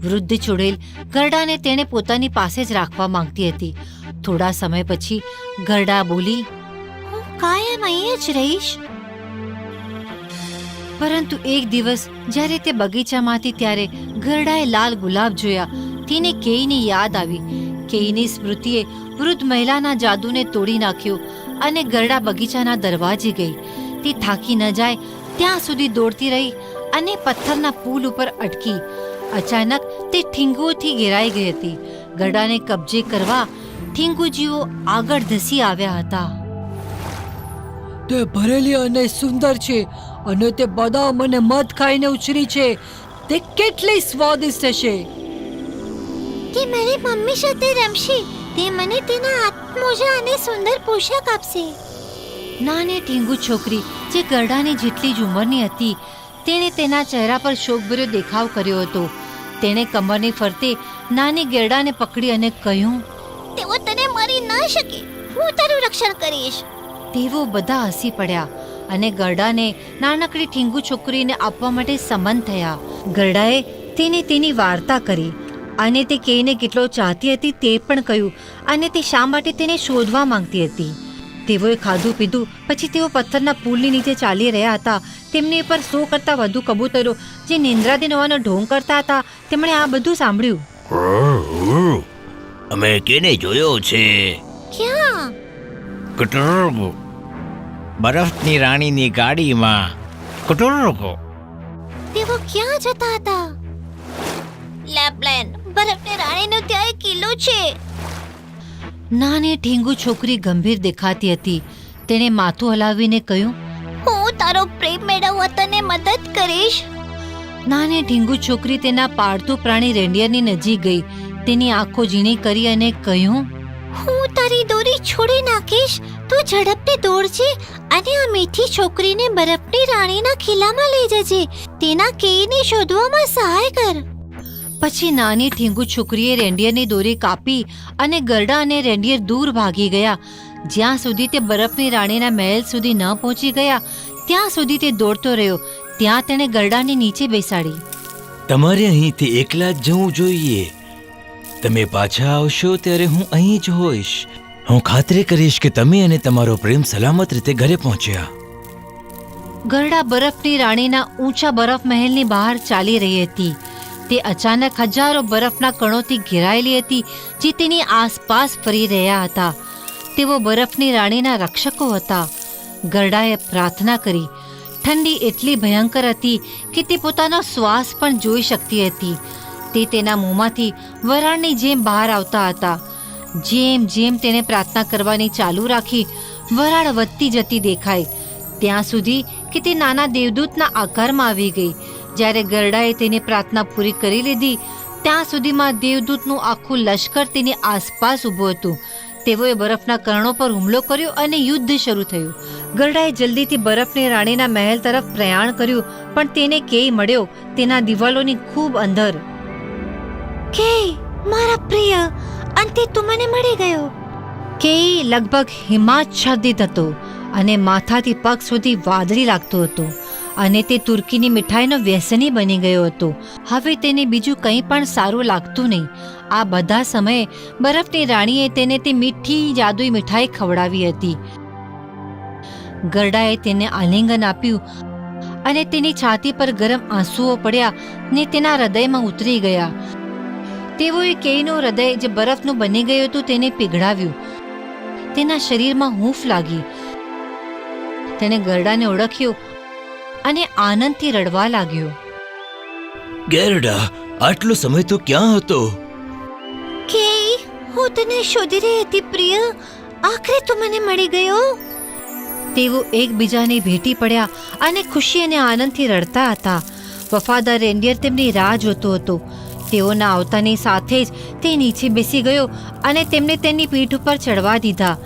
વૃદ્ધ ચુડેલ ગરડાને તેણે પોતાની પાસે જ રાખવા માંગતી હતી. થોડા સમય પછી ગરડા બોલી, હું કાયમ અહીં જ રહીશ. પરંતુ એક દિવસ જ્યારે તે બગીચામાંથી ત્યારે ગરડાએ લાલ ગુલાબ જોયા. તેને કેઈની યાદ આવી. કેઈની સ્મૃતિએ વૃદ્ધ મહિલાના જાદુને તોડી નાખ્યો અને ગરડા બગીચાના દરવાજે ગઈ. તે થાકી ન જાય ત્યાં સુધી દોડતી રહી અને પથ્થરના પુલ ઉપર અટકી. અચાનક તે ઠીંગુઓથી ઘેરાઈ ગઈ હતી. ગરડાને કબજે કરવા ઠીંગુજીઓ આગળ ધસી આવ્યા હતા. તે ભરેલી અને સુંદર છે અને તે બદામ અને મધ ખાઈને ઉછરી છે. તે કેટલી સ્વાદિષ્ટ હશે. તે મારી મમ્મી સાથે રમશે. તે મને તેના હાથમોજા અને સુંદર પોશાક આપશે. નાની ઠીંગુ છોકરી જે ગરડાની જેટલી જ ઉંમરની હતી તેણે તેના ચહેરા પર શોકભર્યો દેખાવ કર્યો હતો. તેણે કમરની ફરતે નાની ગેરડાને પકડી અને કહ્યું, તેઓ તને મારી ન શકે. હું તારું રક્ષણ કરીશ. તેઓ બધા હસી પડ્યા અને ગરડાને નાનકડી ઠીંગુ છોકરીને આપવા માટે સંમત થયા. ગરડાએ તેને તેની વાર્તા કરી અને તે કેઈને કેટલો ચાહતી હતી તે પણ કહ્યું અને તે શા માટે તેને શોધવા માંગતી હતી. તેઓએ ખાધું પીધું પછી તેઓ પથ્થરના પુલની નીચે ચાલી રહ્યા હતા. તેમની ઉપર 100 કરતાં વધુ કબૂતરો જે નિંદ્રાધીન હોવાનો ઢોંગ કરતા હતા તેમણે આ બધું સાંભળ્યું. અમે કેને જોયો છે? ક્યાં? કુટુંબ બરફની રાણીની ગાડીમાં. કુટુંબ તેઓ ક્યાં જતા હતા? લેપલેન, બરફની રાણીનો ત્યાં એક કિલ્લો છે. નાની ઠીંગુ છોકરી ગંભીર દેખાતી હતી. તેણે માથું હલાવીને કહ્યું, હું તારો પ્રેમ મેળવવા તને મદદ કરીશ. નાની ઢીંગુ છોકરી તેના પાળતું પ્રાણી રેન્ડિયરની નજીક ગઈ. તેની આંખો ઝીણી કરી અને કહ્યું, હું તારી દોરી છોડી નાખીશ. તું ઝડપથી દોડજે અને આ મીઠી છોકરીને બરફની રાણીના કિલ્લામાં લઈ જજે. તેના કેઈને શોધવામાં સહાય કર. પછી નાની ઠીંગુ છોકરીએ રેન્ડિયરની દોરી કાપી અને ગરડા અને રેન્ડિયર દૂર ભાગી ગયા. જ્યાં સુધી તે બરફની રાણીના મહેલ સુધી ન પહોંચી ગયા ત્યાં સુધી તે દોડતો રહ્યો. ત્યાં તેણે ગરડાને નીચે બેસાડી. તમારે અહીંથી એકલા જ જવું જોઈએ. તમે પાછા આવશો ત્યારે હું અહીં જ હોઈશ. હું ખાતરી કરીશ કે તમે અને તમારો પ્રેમ સલામત રીતે ઘરે પહોંચ્યા. ગરડા બરફની રાણીના ઊંચા બરફ મહેલની બહાર ચાલી રહી હતી. તે અચાનક હજારો બરફના કણોથી ઘેરાયેલી હતી જે તેની આસપાસ ફરી રહ્યા હતા. તેઓ બરફની રાણીના રક્ષકો હતા. ગરડાએ પ્રાર્થના કરી. ઠંડી એટલી ભયંકર હતી કે તે પોતાનો શ્વાસ પણ જોઈ શકતી હતી. તે તેના મોંમાંથી વરાળની જેમ બહાર આવતા હતા. જેમ જેમ તેણે પ્રાર્થના કરવાની ચાલુ રાખી વરાળ વધતી જતી દેખાઈ ત્યાં સુધી કે તે નાના દેવદૂતના આકારમાં આવી ગઈ. જ્યારે ગરડાએ તેની પ્રાર્થના પૂરી કરી લીધી ત્યાં સુધીમાં દેવદૂતનું આખું લશ્કર તેની આસપાસ ઊભું હતું. તેઓએ બરફના કણો પર હુમલો કર્યો અને યુદ્ધ શરૂ થયું. ગરડાએ જલ્દીથી બરફની રાણીના મહેલ તરફ પ્રયાણ કર્યું પણ તેને કેય મળ્યો તેના દિવાલોની ખૂબ અંદર. કે મારા પ્રિય, અંતે તું મને મળી ગયો. કેય લગભગ હિમાચ્છાદિત હતો અને માથાથી પગ સુધી વાદળી લાગતો હતો અને તે તુર્કીની મીઠાઈનો વ્યસની બની ગયો હતો. હવે તેને બીજું કંઈ પણ સારું લાગતું નહીં. આ બધા સમયે બરફની રાણીએ તેને તે મીઠી જાદુઈ મીઠાઈ ખવડાવી હતી. ગરડાએ તેને આલિંગન આપ્યું અને તેની છાતી પર ગરમ આંસુઓ પડ્યા ને તેના હૃદયમાં ઉતરી ગયા. તેઓએ કેયનું હૃદય જે બરફનું બની ગયું હતું તેને પીગળાવ્યું. તેના શરીરમાં હૂંફ લાગી. તેણે ગરડાને ઓળખ્યો અને આનંદથી રડવા લાગ્યો. ગેરડા, આટલો સમય તું ક્યાં હતો? કે હું તને શોધી રહી હતી પ્રિય. આખરે તું મને મળી ગયો. તેઓ એકબીજાને ભેટી પડ્યા અને ખુશી અને આનંદથી રડતા હતા. વફાદાર રેન્ડિયર તેમની રાહ જોતો હતો. તેઓના આવતાની સાથે જ તે નીચે બેસી ગયો અને તેમને તેની પીઠ ઉપર ચડવા દીધા.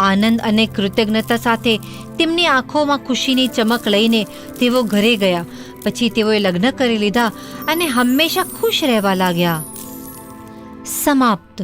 આનંદ અને કૃતજ્ઞતા સાથે તેમની આંખોમાં ખુશીની ચમક લઈને તેઓ ઘરે ગયા. પછી તેઓએ લગ્ન કરી લીધા અને હંમેશા ખુશ રહેવા લાગ્યા. સમાપ્ત.